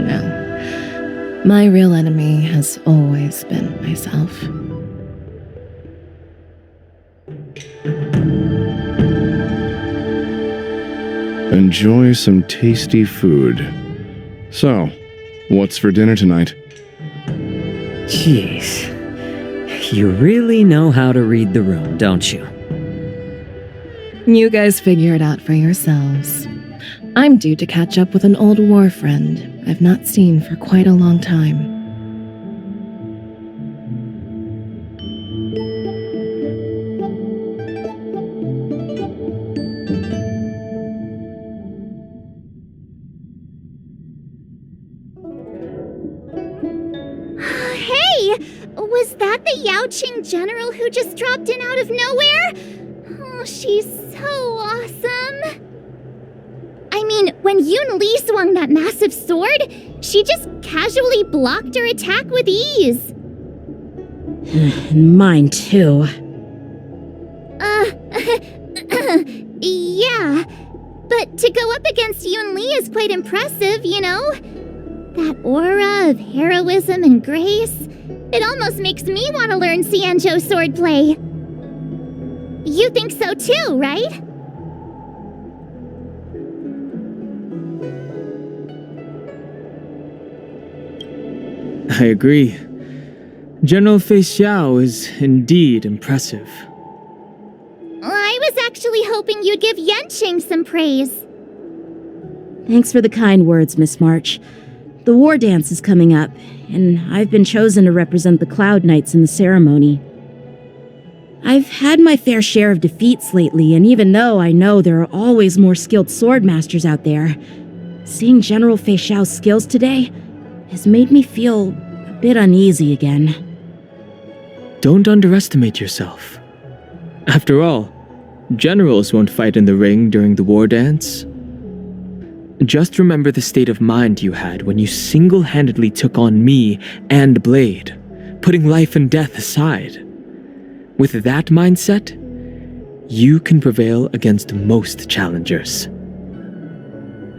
No. My real enemy has always been myself. Enjoy some tasty food. So, what's for dinner tonight? Jeez. You really know how to read the room, don't you? You guys figure it out for yourselves. I'm due to catch up with an old war friend I've not seen for quite a long time. Hey! Was that the Yaoqing general who just dropped in out of nowhere? Oh, she's so awesome. I mean, when Yun Li swung that massive sword, she just casually blocked her attack with ease. And mine too. Yeah. But to go up against Yun Li is quite impressive, you know? That aura of heroism and grace, it almost makes me want to learn Xianzhou swordplay. You think so too, right? I agree. General Fei Xiao is indeed impressive. I was actually hoping you'd give Yanqing some praise. Thanks for the kind words, Miss March. The war dance is coming up, and I've been chosen to represent the Cloud Knights in the ceremony. I've had my fair share of defeats lately, and even though I know there are always more skilled swordmasters out there, seeing General Fei Xiao's skills today has made me feel a bit uneasy again. Don't underestimate yourself. After all, generals won't fight in the ring during the war dance. Just remember the state of mind you had when you single-handedly took on me and Blade, putting life and death aside. With that mindset, you can prevail against most challengers.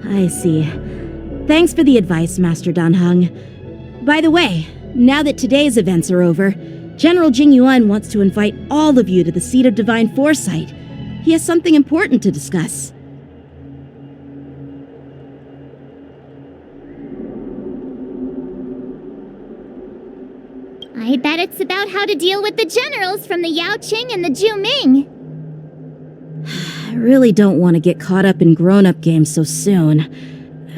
I see. Thanks for the advice, Master Danheng. By the way, now that today's events are over, General Jing Yuan wants to invite all of you to the Seat of Divine Foresight. He has something important to discuss. I bet it's about how to deal with the generals from the Yaoqing and the Juming. I really don't want to get caught up in grown-up games so soon.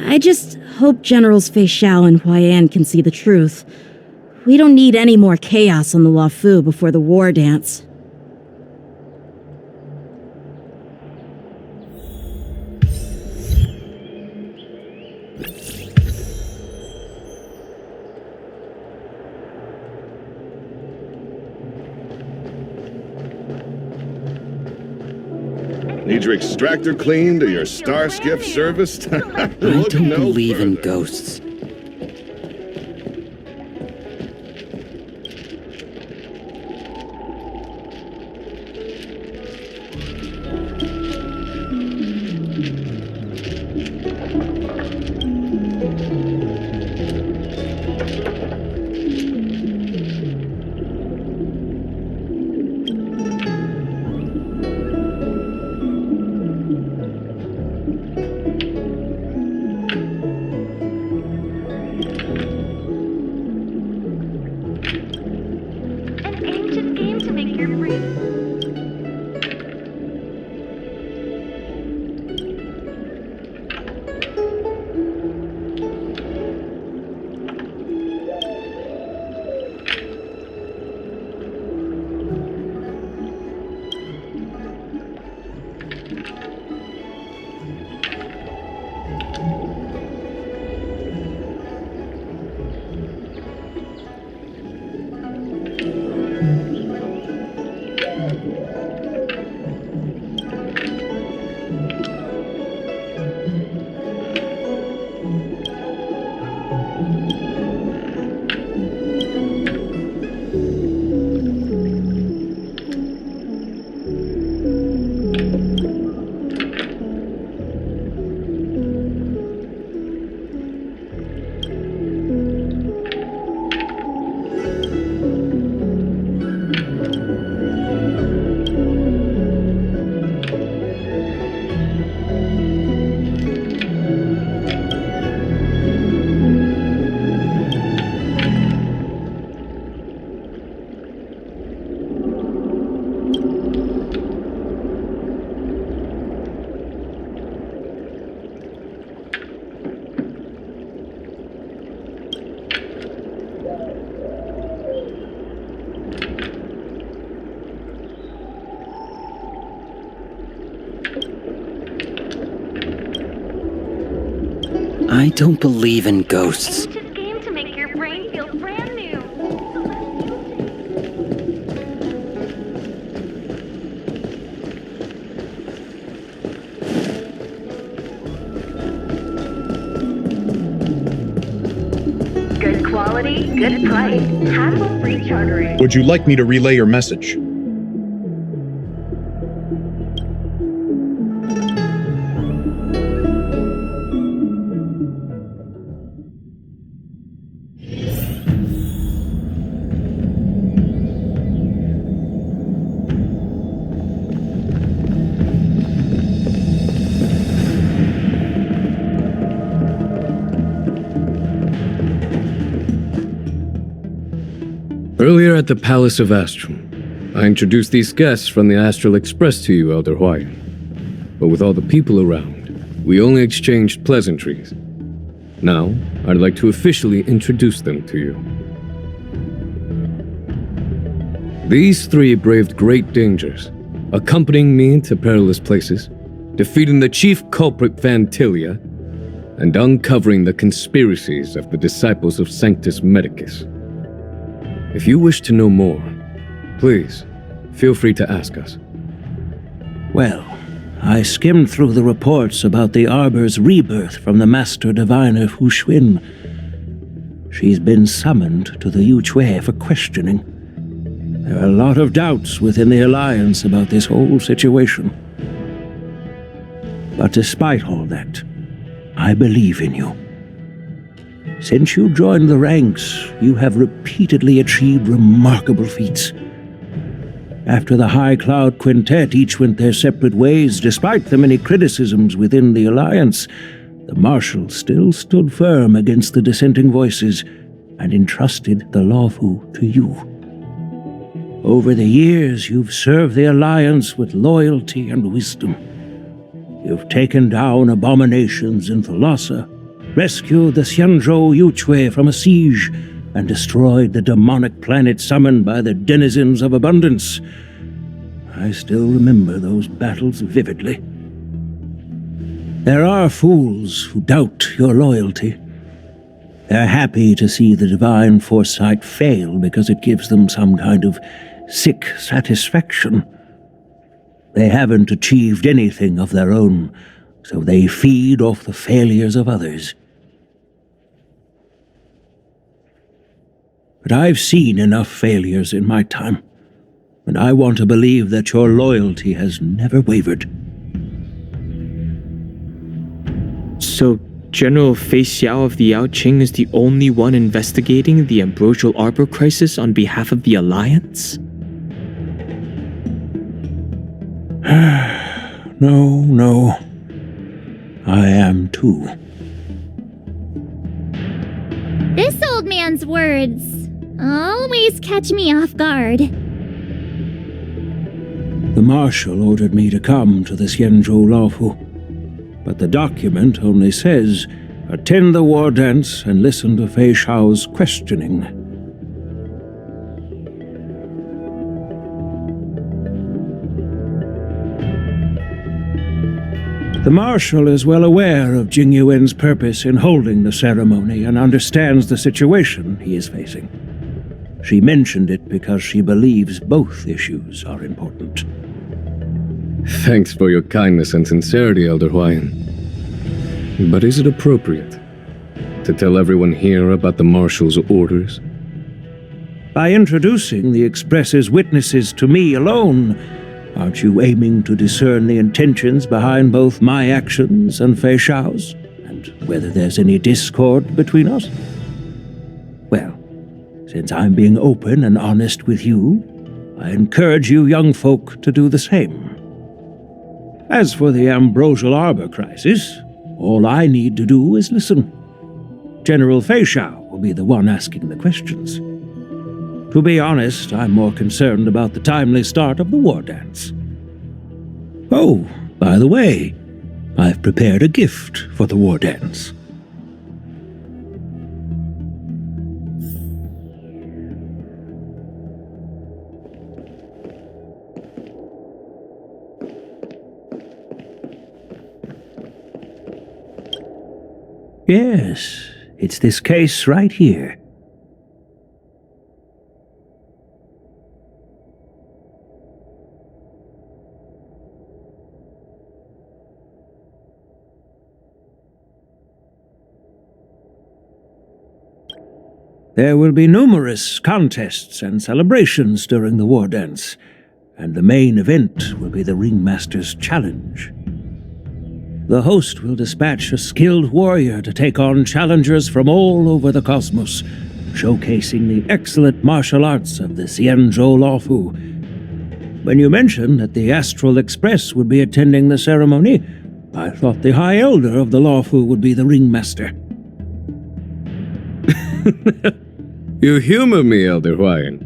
I just hope Generals Fei Xiao and Huaiyan can see the truth. We don't need any more chaos on the Luofu before the war dance. Need your extractor cleaned or your star skiff serviced? I don't believe in ghosts. I don't believe in ghosts. Game to make your brain feel brand new. Good quality, good price, hassle-free chartering. Would you like me to relay your message? Earlier at the Palace of Astrum, I introduced these guests from the Astral Express to you, Elder Hwyan. But with all the people around, we only exchanged pleasantries. Now, I'd like to officially introduce them to you. These three braved great dangers, accompanying me to perilous places, defeating the chief culprit Vantilia, and uncovering the conspiracies of the disciples of Sanctus Medicus. If you wish to know more, please, feel free to ask us. Well, I skimmed through the reports about the Arbor's rebirth from the Master Diviner Fu Xuan. She's been summoned to the Yu Chui for questioning. There are a lot of doubts within the Alliance about this whole situation. But despite all that, I believe in you. Since you joined the ranks, you have repeatedly achieved remarkable feats. After the High Cloud Quintet each went their separate ways, despite the many criticisms within the Alliance, the Marshal still stood firm against the dissenting voices and entrusted the Lawfu to you. Over the years, you've served the Alliance with loyalty and wisdom. You've taken down abominations in Thalassa, rescued the Xianzhou Yu Chui from a siege, and destroyed the demonic planet summoned by the denizens of abundance. I still remember those battles vividly. There are fools who doubt your loyalty. They're happy to see the divine foresight fail because it gives them some kind of sick satisfaction. They haven't achieved anything of their own, so they feed off the failures of others. But I've seen enough failures in my time, and I want to believe that your loyalty has never wavered. So, General Fei Xiao of the Yao Qing is the only one investigating the Ambrosial Arbor crisis on behalf of the Alliance? No. I am too. This old man's words always catch me off guard. The Marshal ordered me to come to the Xianzhou Lawfu, but the document only says, attend the war dance and listen to Fei Xiao's questioning. The Marshal is well aware of Jing Yuan's purpose in holding the ceremony and understands the situation he is facing. She mentioned it because she believes both issues are important. Thanks for your kindness and sincerity, Elder Hwyan. But is it appropriate to tell everyone here about the Marshal's orders? By introducing the Express's witnesses to me alone, aren't you aiming to discern the intentions behind both my actions and Fei Xiao's, and whether there's any discord between us? Well, since I'm being open and honest with you, I encourage you young folk to do the same. As for the Ambrosial Arbor crisis, all I need to do is listen. General Fei Xiao will be the one asking the questions. To be honest, I'm more concerned about the timely start of the war dance. Oh, by the way, I've prepared a gift for the war dance. Yes, it's this case right here. There will be numerous contests and celebrations during the war dance, and the main event will be the Ringmaster's Challenge. The host will dispatch a skilled warrior to take on challengers from all over the cosmos, showcasing the excellent martial arts of the Xianzhou Luofu. When you mentioned that the Astral Express would be attending the ceremony, I thought the High Elder of the Luofu would be the Ringmaster. You humor me, Elder Huayan.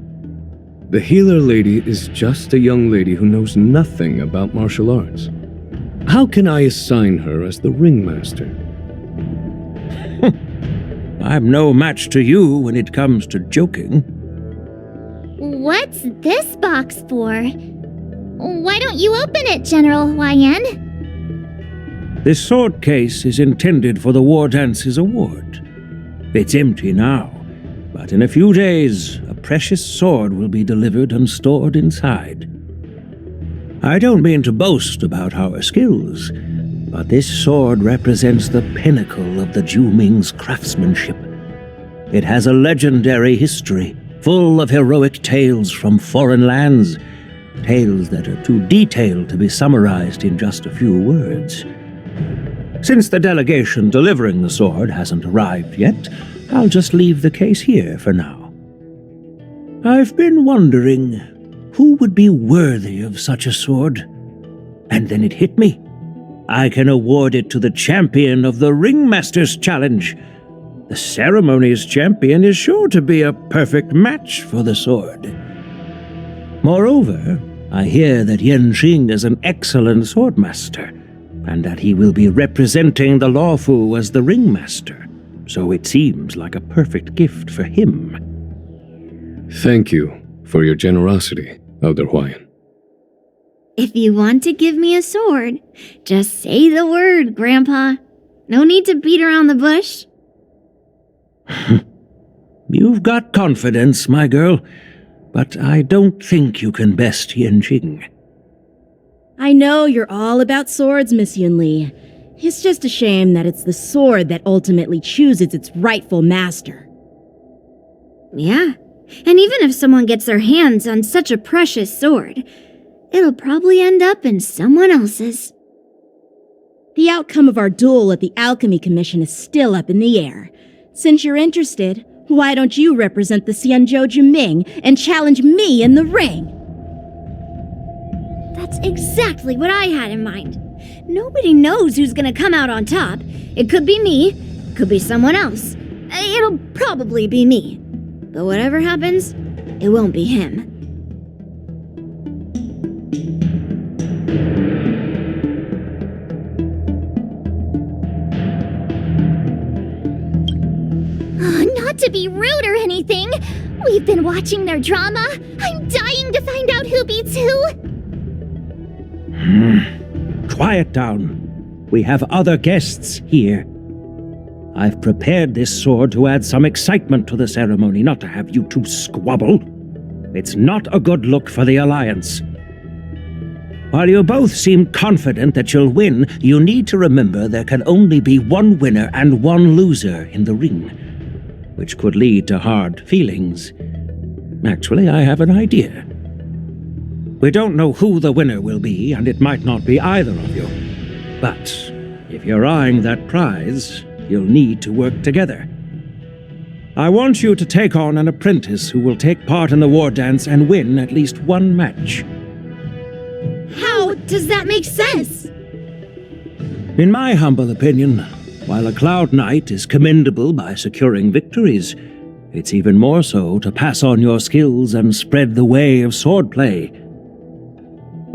The healer lady is just a young lady who knows nothing about martial arts. How can I assign her as the ringmaster? I'm no match to you when it comes to joking. What's this box for? Why don't you open it, General Huayan? This sword case is intended for the War Dance's award. It's empty now, but in a few days, a precious sword will be delivered and stored inside. I don't mean to boast about our skills, but this sword represents the pinnacle of the Zhu-Ming's craftsmanship. It has a legendary history, full of heroic tales from foreign lands, tales that are too detailed to be summarized in just a few words. Since the delegation delivering the sword hasn't arrived yet, I'll just leave the case here for now. I've been wondering who would be worthy of such a sword. And then it hit me. I can award it to the champion of the Ringmaster's Challenge. The ceremony's champion is sure to be a perfect match for the sword. Moreover, I hear that Yanqing is an excellent swordmaster, and that he will be representing the Luofu as the Ringmaster, so it seems like a perfect gift for him. Thank you for your generosity, Elder Huayan. If you want to give me a sword, just say the word, Grandpa. No need to beat around the bush. You've got confidence, my girl, but I don't think you can best Yanqing. I know you're all about swords, Miss Yunli. It's just a shame that it's the sword that ultimately chooses its rightful master. Yeah, and even if someone gets their hands on such a precious sword, it'll probably end up in someone else's. The outcome of our duel at the Alchemy Commission is still up in the air. Since you're interested, why don't you represent the Xianzhou Juming and challenge me in the ring? That's exactly what I had in mind. Nobody knows who's gonna come out on top. It could be me, could be someone else. It'll probably be me. But whatever happens, it won't be him. Not to be rude or anything, we've been watching their drama. I'm dying to find out who beats who. Quiet down. We have other guests here. I've prepared this sword to add some excitement to the ceremony, not to have you two squabble. It's not a good look for the Alliance. While you both seem confident that you'll win, you need to remember there can only be one winner and one loser in the ring, which could lead to hard feelings. Actually, I have an idea. We don't know who the winner will be, and it might not be either of you. But if you're eyeing that prize, you'll need to work together. I want you to take on an apprentice who will take part in the war dance and win at least one match. How does that make sense? In my humble opinion, while a Cloud Knight is commendable by securing victories, it's even more so to pass on your skills and spread the way of swordplay.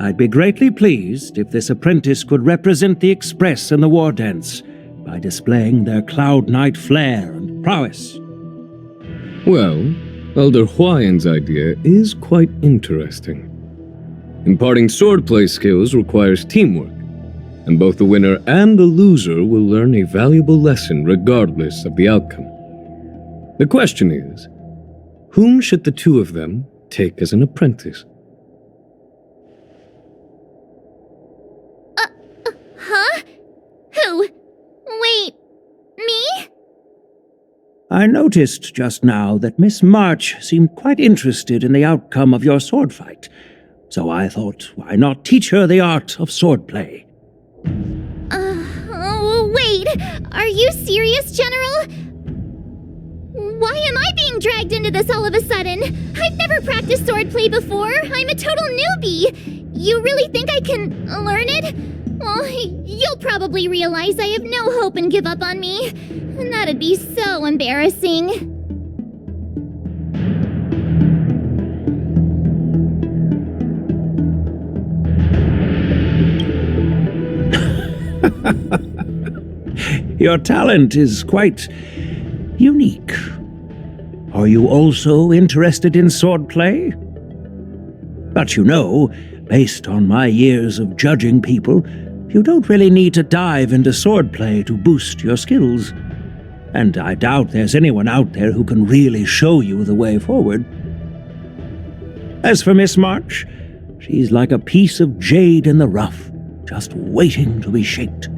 I'd be greatly pleased if this apprentice could represent the Express in the war dance by displaying their Cloud Knight flair and prowess. Well, Elder Huayan's idea is quite interesting. Imparting swordplay skills requires teamwork, and both the winner and the loser will learn a valuable lesson regardless of the outcome. The question is, whom should the two of them take as an apprentice? Huh? Who? Wait, me? I noticed just now that Miss March seemed quite interested in the outcome of your sword fight, so I thought, why not teach her the art of swordplay? Wait, are you serious, General? Why am I being dragged into this all of a sudden? I've never practiced swordplay before. I'm a total newbie. You really think I can learn it? Well, you'll probably realize I have no hope and give up on me. And that'd be so embarrassing. Your talent is quite unique. Are you also interested in swordplay? But you know, based on my years of judging people, you don't really need to dive into swordplay to boost your skills. And I doubt there's anyone out there who can really show you the way forward. As for Miss March, she's like a piece of jade in the rough, just waiting to be shaped.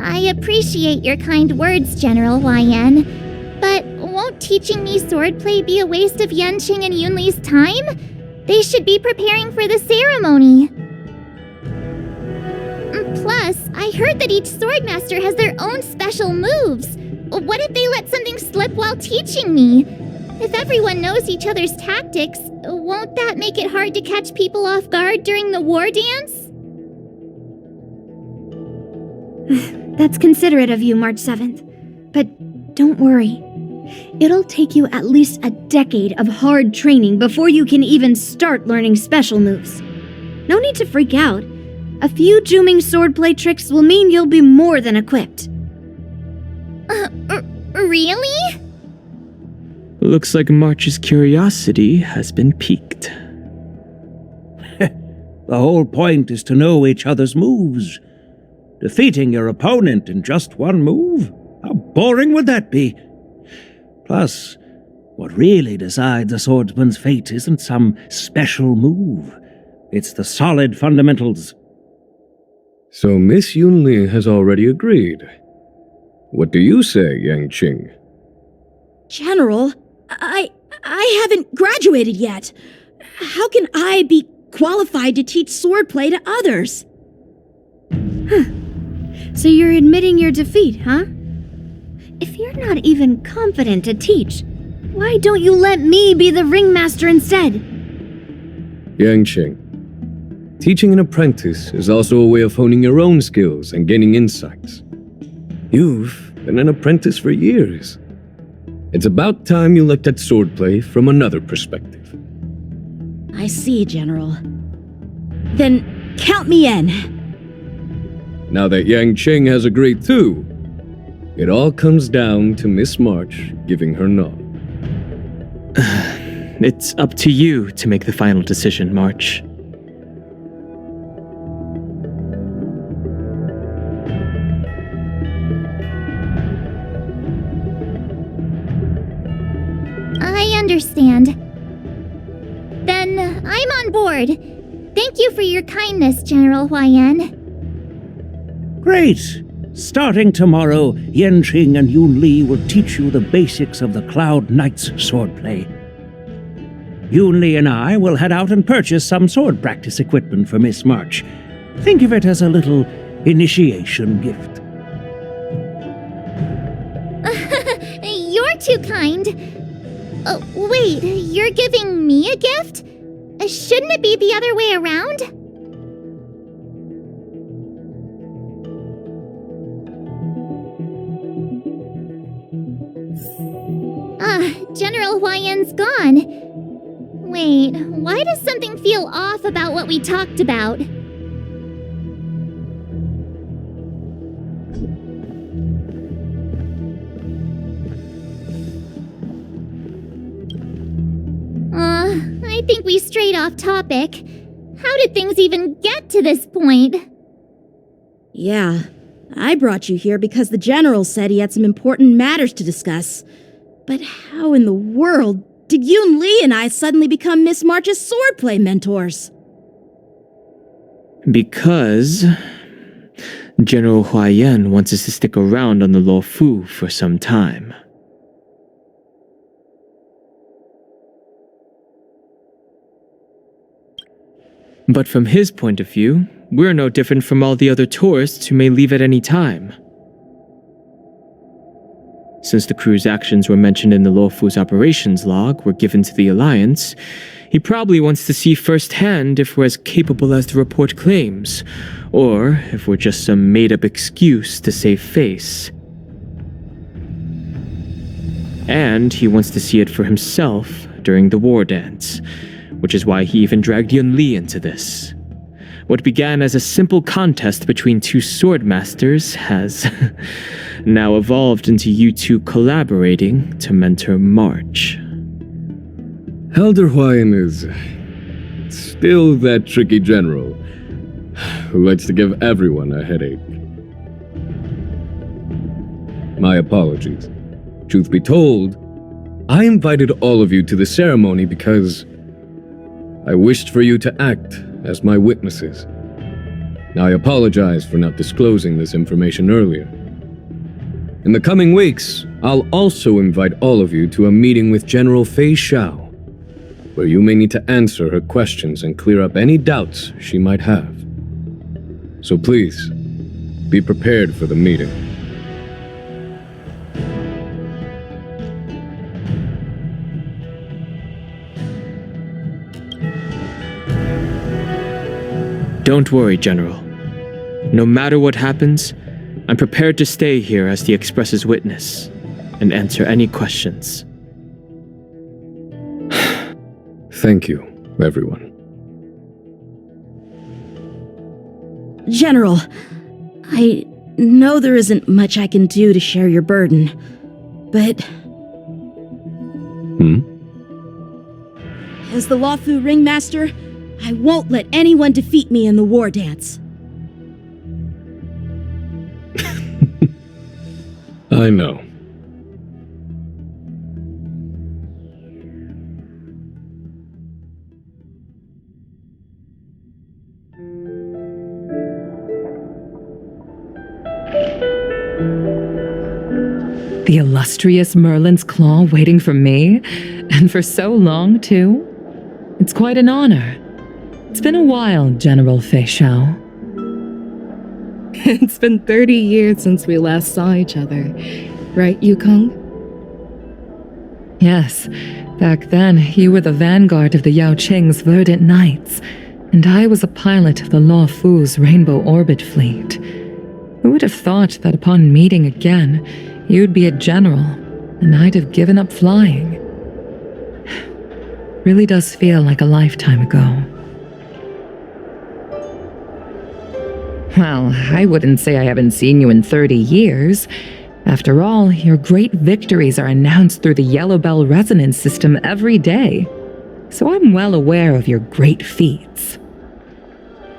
I appreciate your kind words, General YN, but won't teaching me swordplay be a waste of Yanqing and Yunli's time? They should be preparing for the ceremony. Plus, I heard that each swordmaster has their own special moves. What if they let something slip while teaching me? If everyone knows each other's tactics, won't that make it hard to catch people off guard during the war dance? That's considerate of you, March 7th. But don't worry. It'll take you at least a decade of hard training before you can even start learning special moves. No need to freak out. A few Juming swordplay tricks will mean you'll be more than equipped. Really? Looks like March's curiosity has been piqued. The whole point is to know each other's moves. Defeating your opponent in just one move? How boring would that be? Plus, what really decides a swordsman's fate isn't some special move. It's the solid fundamentals. So Miss Yunli has already agreed. What do you say, Yanqing? General, I haven't graduated yet. How can I be qualified to teach swordplay to others? So you're admitting your defeat, huh? If you're not even confident to teach, why don't you let me be the ringmaster instead? Yanqing, teaching an apprentice is also a way of honing your own skills and gaining insights. You've been an apprentice for years. It's about time you looked at swordplay from another perspective. I see, General. Then count me in. Now that Yanqing has agreed too, it all comes down to Miss March giving her nod. It's up to you to make the final decision, March. I understand. Then I'm on board. Thank you for your kindness, General YN. Great! Starting tomorrow, Yanqing and Yunli will teach you the basics of the Cloud Knight's swordplay. Yunli and I will head out and purchase some sword practice equipment for Miss March. Think of it as a little initiation gift. You're too kind. Wait, you're giving me a gift? Shouldn't it be the other way around? General YN's gone. Wait, why does something feel off about what we talked about? I think we strayed off topic. How did things even get to this point? Yeah, I brought you here because the General said he had some important matters to discuss. But how in the world did Yoon Lee and I suddenly become Miss March's swordplay mentors? Because General Huayan wants us to stick around on the Lo Fu for some time. But from his point of view, we're no different from all the other tourists who may leave at any time. Since the crew's actions were mentioned in the Lo Fu's operations log were given to the Alliance, he probably wants to see firsthand if we're as capable as the report claims, or if we're just some made-up excuse to save face. And he wants to see it for himself during the war dance, which is why he even dragged Yun Li into this. What began as a simple contest between two sword masters has now evolved into you two collaborating to mentor March. Elder Huayan is still that tricky general who likes to give everyone a headache. My apologies. Truth be told, I invited all of you to the ceremony because I wished for you to act as my witnesses. Now, I apologize for not disclosing this information earlier. In the coming weeks, I'll also invite all of you to a meeting with General Fei Xiao, where you may need to answer her questions and clear up any doubts she might have. So please, be prepared for the meeting. Don't worry, General. No matter what happens, I'm prepared to stay here as the Express's witness and answer any questions. Thank you, everyone. General, I know there isn't much I can do to share your burden, but... As the Luofu Ringmaster, I won't let anyone defeat me in the war dance. I know. The illustrious Merlin's Claw waiting for me? And for so long, too? It's quite an honor. It's been a while, General Fei Xiao. It's been 30 years since we last saw each other. Right, Yukong? Yes. Back then, you were the vanguard of the Yao Qing's Verdant Knights, and I was a pilot of the Lo Fu's Rainbow Orbit Fleet. Who would have thought that upon meeting again, you'd be a general, and I'd have given up flying? Really does feel like a lifetime ago. Well, I wouldn't say I haven't seen you in 30 years. After all, your great victories are announced through the Yellow Bell resonance system every day. So I'm well aware of your great feats.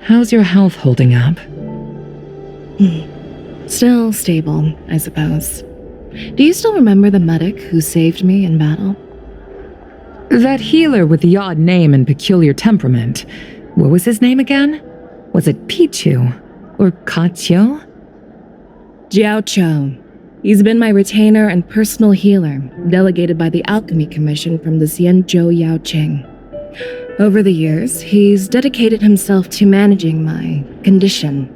How's your health holding up? Still stable, I suppose. Do you still remember the medic who saved me in battle? That healer with the odd name and peculiar temperament. What was his name again? Was it Pichu? Or Kachio? Jiao Cho. He's been my retainer and personal healer, delegated by the Alchemy Commission from the Xianzhou Yao Qing. Over the years, he's dedicated himself to managing my condition.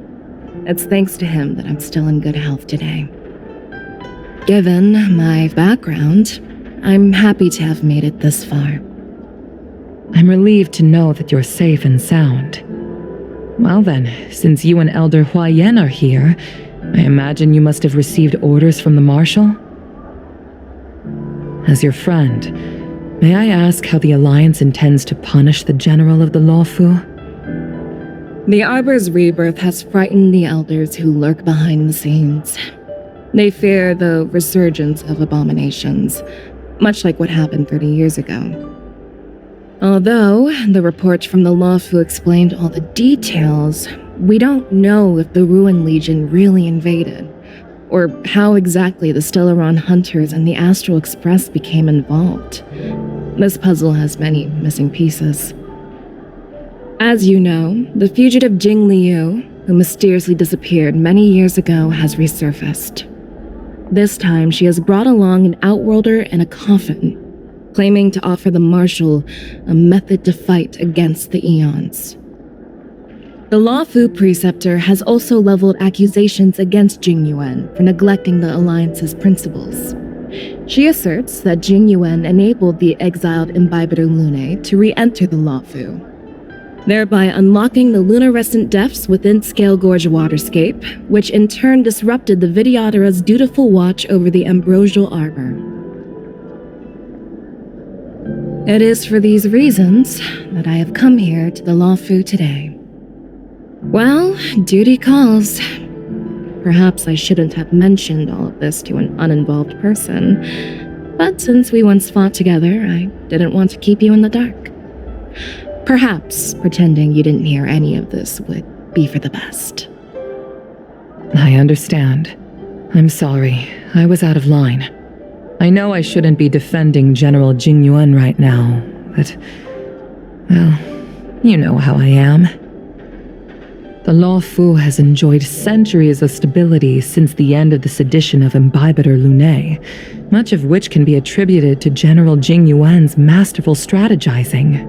It's thanks to him that I'm still in good health today. Given my background, I'm happy to have made it this far. I'm relieved to know that you're safe and sound. Well then, since you and Elder Huayan are here, I imagine you must have received orders from the Marshal? As your friend, may I ask how the Alliance intends to punish the General of the Luofu? The Arbor's rebirth has frightened the elders who lurk behind the scenes. They fear the resurgence of abominations, much like what happened 30 years ago. Although the report from the Luofu explained all the details, We don't know if the Ruin Legion really invaded, or how exactly the Stellaron Hunters and the Astral Express became involved. This puzzle has many missing pieces. As you know, the fugitive Jing Liu, who mysteriously disappeared many years ago, has resurfaced. This time, she has brought along an Outworlder in a coffin, claiming to offer the Marshal a method to fight against the Eons. The Lawfu Preceptor has also leveled accusations against Jing Yuan for neglecting the Alliance's principles. She asserts that Jing Yuan enabled the exiled Imbibitor Lunae to re-enter the Lawfu, thereby unlocking the lunarescent depths within Scale Gorge Waterscape, which in turn disrupted the Vidyadhara's dutiful watch over the Ambrosial Arbor. It is for these reasons that I have come here to the Lawfu today. Well, duty calls. Perhaps I shouldn't have mentioned all of this to an uninvolved person, but since we once fought together, I didn't want to keep you in the dark. Perhaps pretending you didn't hear any of this would be for the best. I understand. I'm sorry. I was out of line. I know I shouldn't be defending General Jing Yuan right now, but, well, you know how I am. The Lawfu has enjoyed centuries of stability since the end of the sedition of Imbibitor Lunae, much of which can be attributed to General Jing Yuan's masterful strategizing.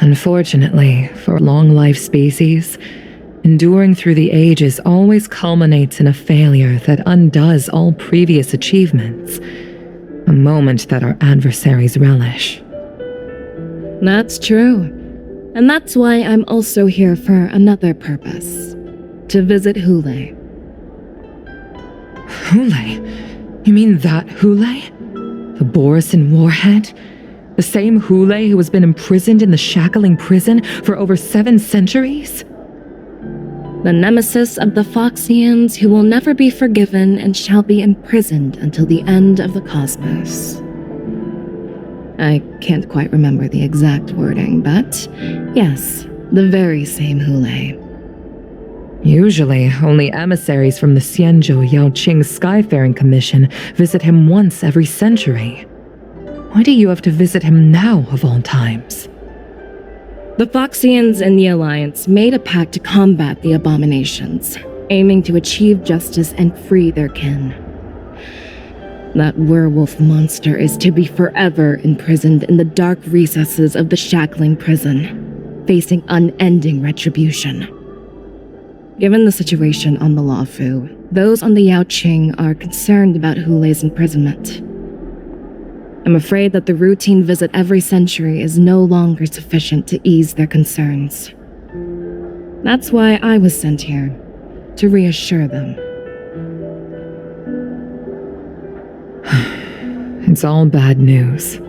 Unfortunately, for long-life species, enduring through the ages always culminates in a failure that undoes all previous achievements, a moment that our adversaries relish. That's true. And that's why I'm also here for another purpose. To visit Hule. Hule? You mean that Hule? The Borisin warhead? The same Hule who has been imprisoned in the shackling prison for over 7 centuries? The nemesis of the Foxians who will never be forgiven and shall be imprisoned until the end of the cosmos. I can't quite remember the exact wording, but yes, the very same Hule. Usually, only emissaries from the Xianzhou Yaoqing Skyfaring Commission visit him once every century. Why do you have to visit him now, of all times? The Foxians and the Alliance made a pact to combat the abominations, aiming to achieve justice and free their kin. That werewolf monster is to be forever imprisoned in the dark recesses of the shackling prison, facing unending retribution. Given the situation on the Lawfu, those on the Yaoqing are concerned about Hule's imprisonment. I'm afraid that the routine visit every century is no longer sufficient to ease their concerns. That's why I was sent here, to reassure them. It's all bad news.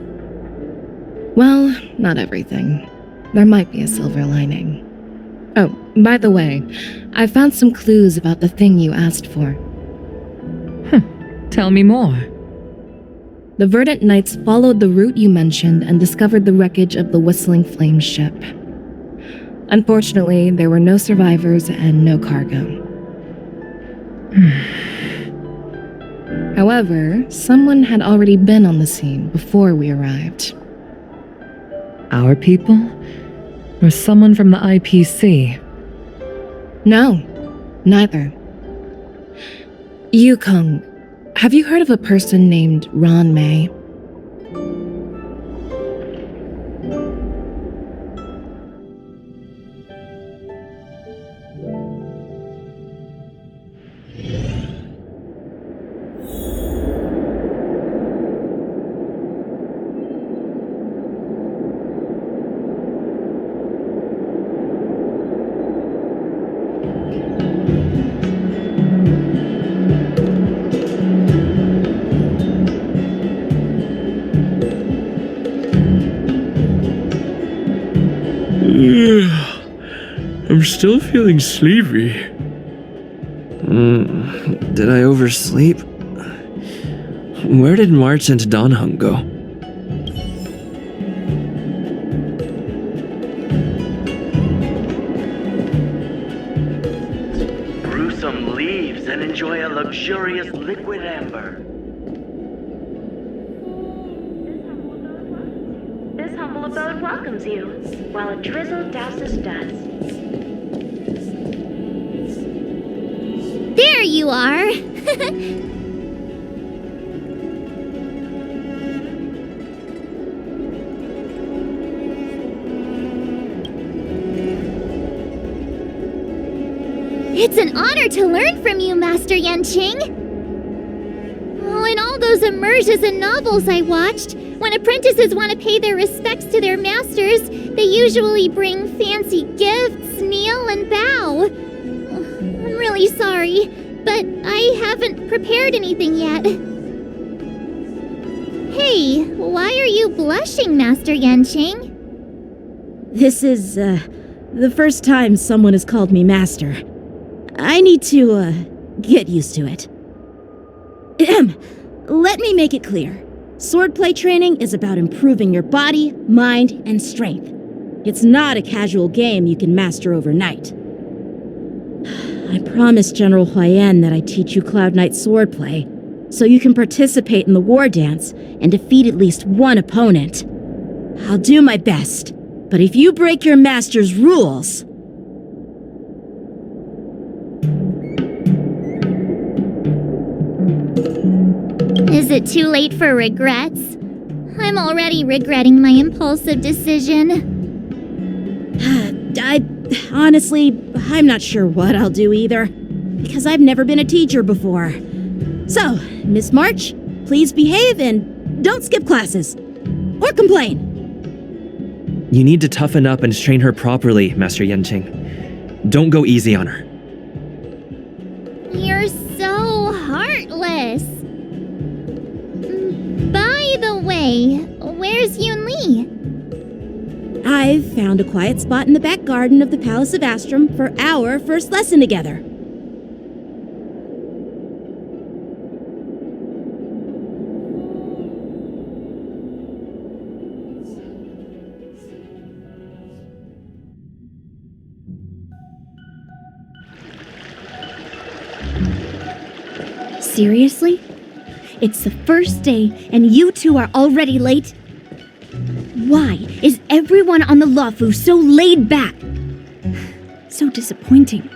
Well, not everything. There might be a silver lining. Oh, by the way, I found some clues about the thing you asked for. Tell me more. The Verdant Knights followed the route you mentioned and discovered the wreckage of the Whistling Flame ship. Unfortunately, there were no survivors and no cargo. However, someone had already been on the scene before we arrived. Our people? Or someone from the IPC? No, neither. Yukong, have you heard of a person named Ron May? I'm still feeling sleepy. Did I oversleep? Where did March and Donhung go? and enjoy a luxurious liquid amber. This humble abode welcomes you, while a drizzle douses dust. There you are! It's an honor to learn from you, Master Yanqing! Oh, in all those immersions and novels I watched, when apprentices want to pay their respects to their masters, they usually bring fancy gifts, kneel, and bow. I'm really sorry, but I haven't prepared anything yet. Hey, why are you blushing, Master Yanqing? This is, the first time someone has called me master. I need to, get used to it. Let me make it clear. Swordplay training is about improving your body, mind, and strength. It's not a casual game you can master overnight. I promised General Huayan that I'd teach you Cloud Knight swordplay, so you can participate in the war dance and defeat at least one opponent. I'll do my best, but if you break your master's rules... Is it too late for regrets? I'm already regretting my impulsive decision. I'm not sure what I'll do either, because I've never been a teacher before. So, Miss March, please behave and don't skip classes. Or complain. You need to toughen up and train her properly, Master Yanqing. Don't go easy on her. You're so heartless. By the way, where's Yunli? I've found a quiet spot in the back garden of the Palace of Astrum for our first lesson together. Seriously? It's the first day and you two are already late? Why is everyone on the Luofu so laid back? So disappointing.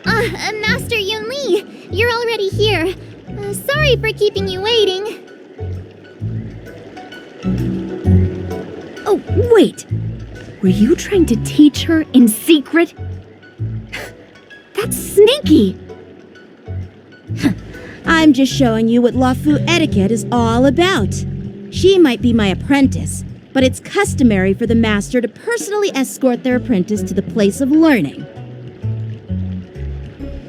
Master Yunli, you're already here. Sorry for keeping you waiting. Oh, wait. Were you trying to teach her in secret? That's sneaky. I'm just showing you what Luofu etiquette is all about. She might be my apprentice, but it's customary for the master to personally escort their apprentice to the place of learning.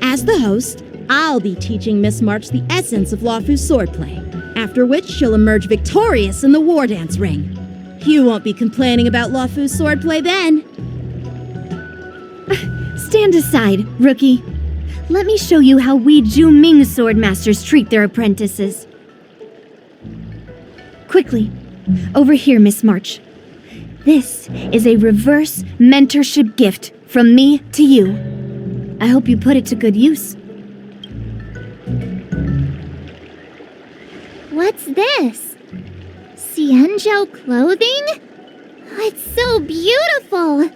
As the host, I'll be teaching Miss March the essence of Luofu swordplay, after which she'll emerge victorious in the war dance ring. You won't be complaining about Luofu swordplay then. Stand aside, rookie. Let me show you how we Zhu-Ming swordmasters treat their apprentices. Quickly, over here, Miss March. This is a reverse mentorship gift from me to you. I hope you put it to good use. What's this? Xianzhou clothing? It's so beautiful!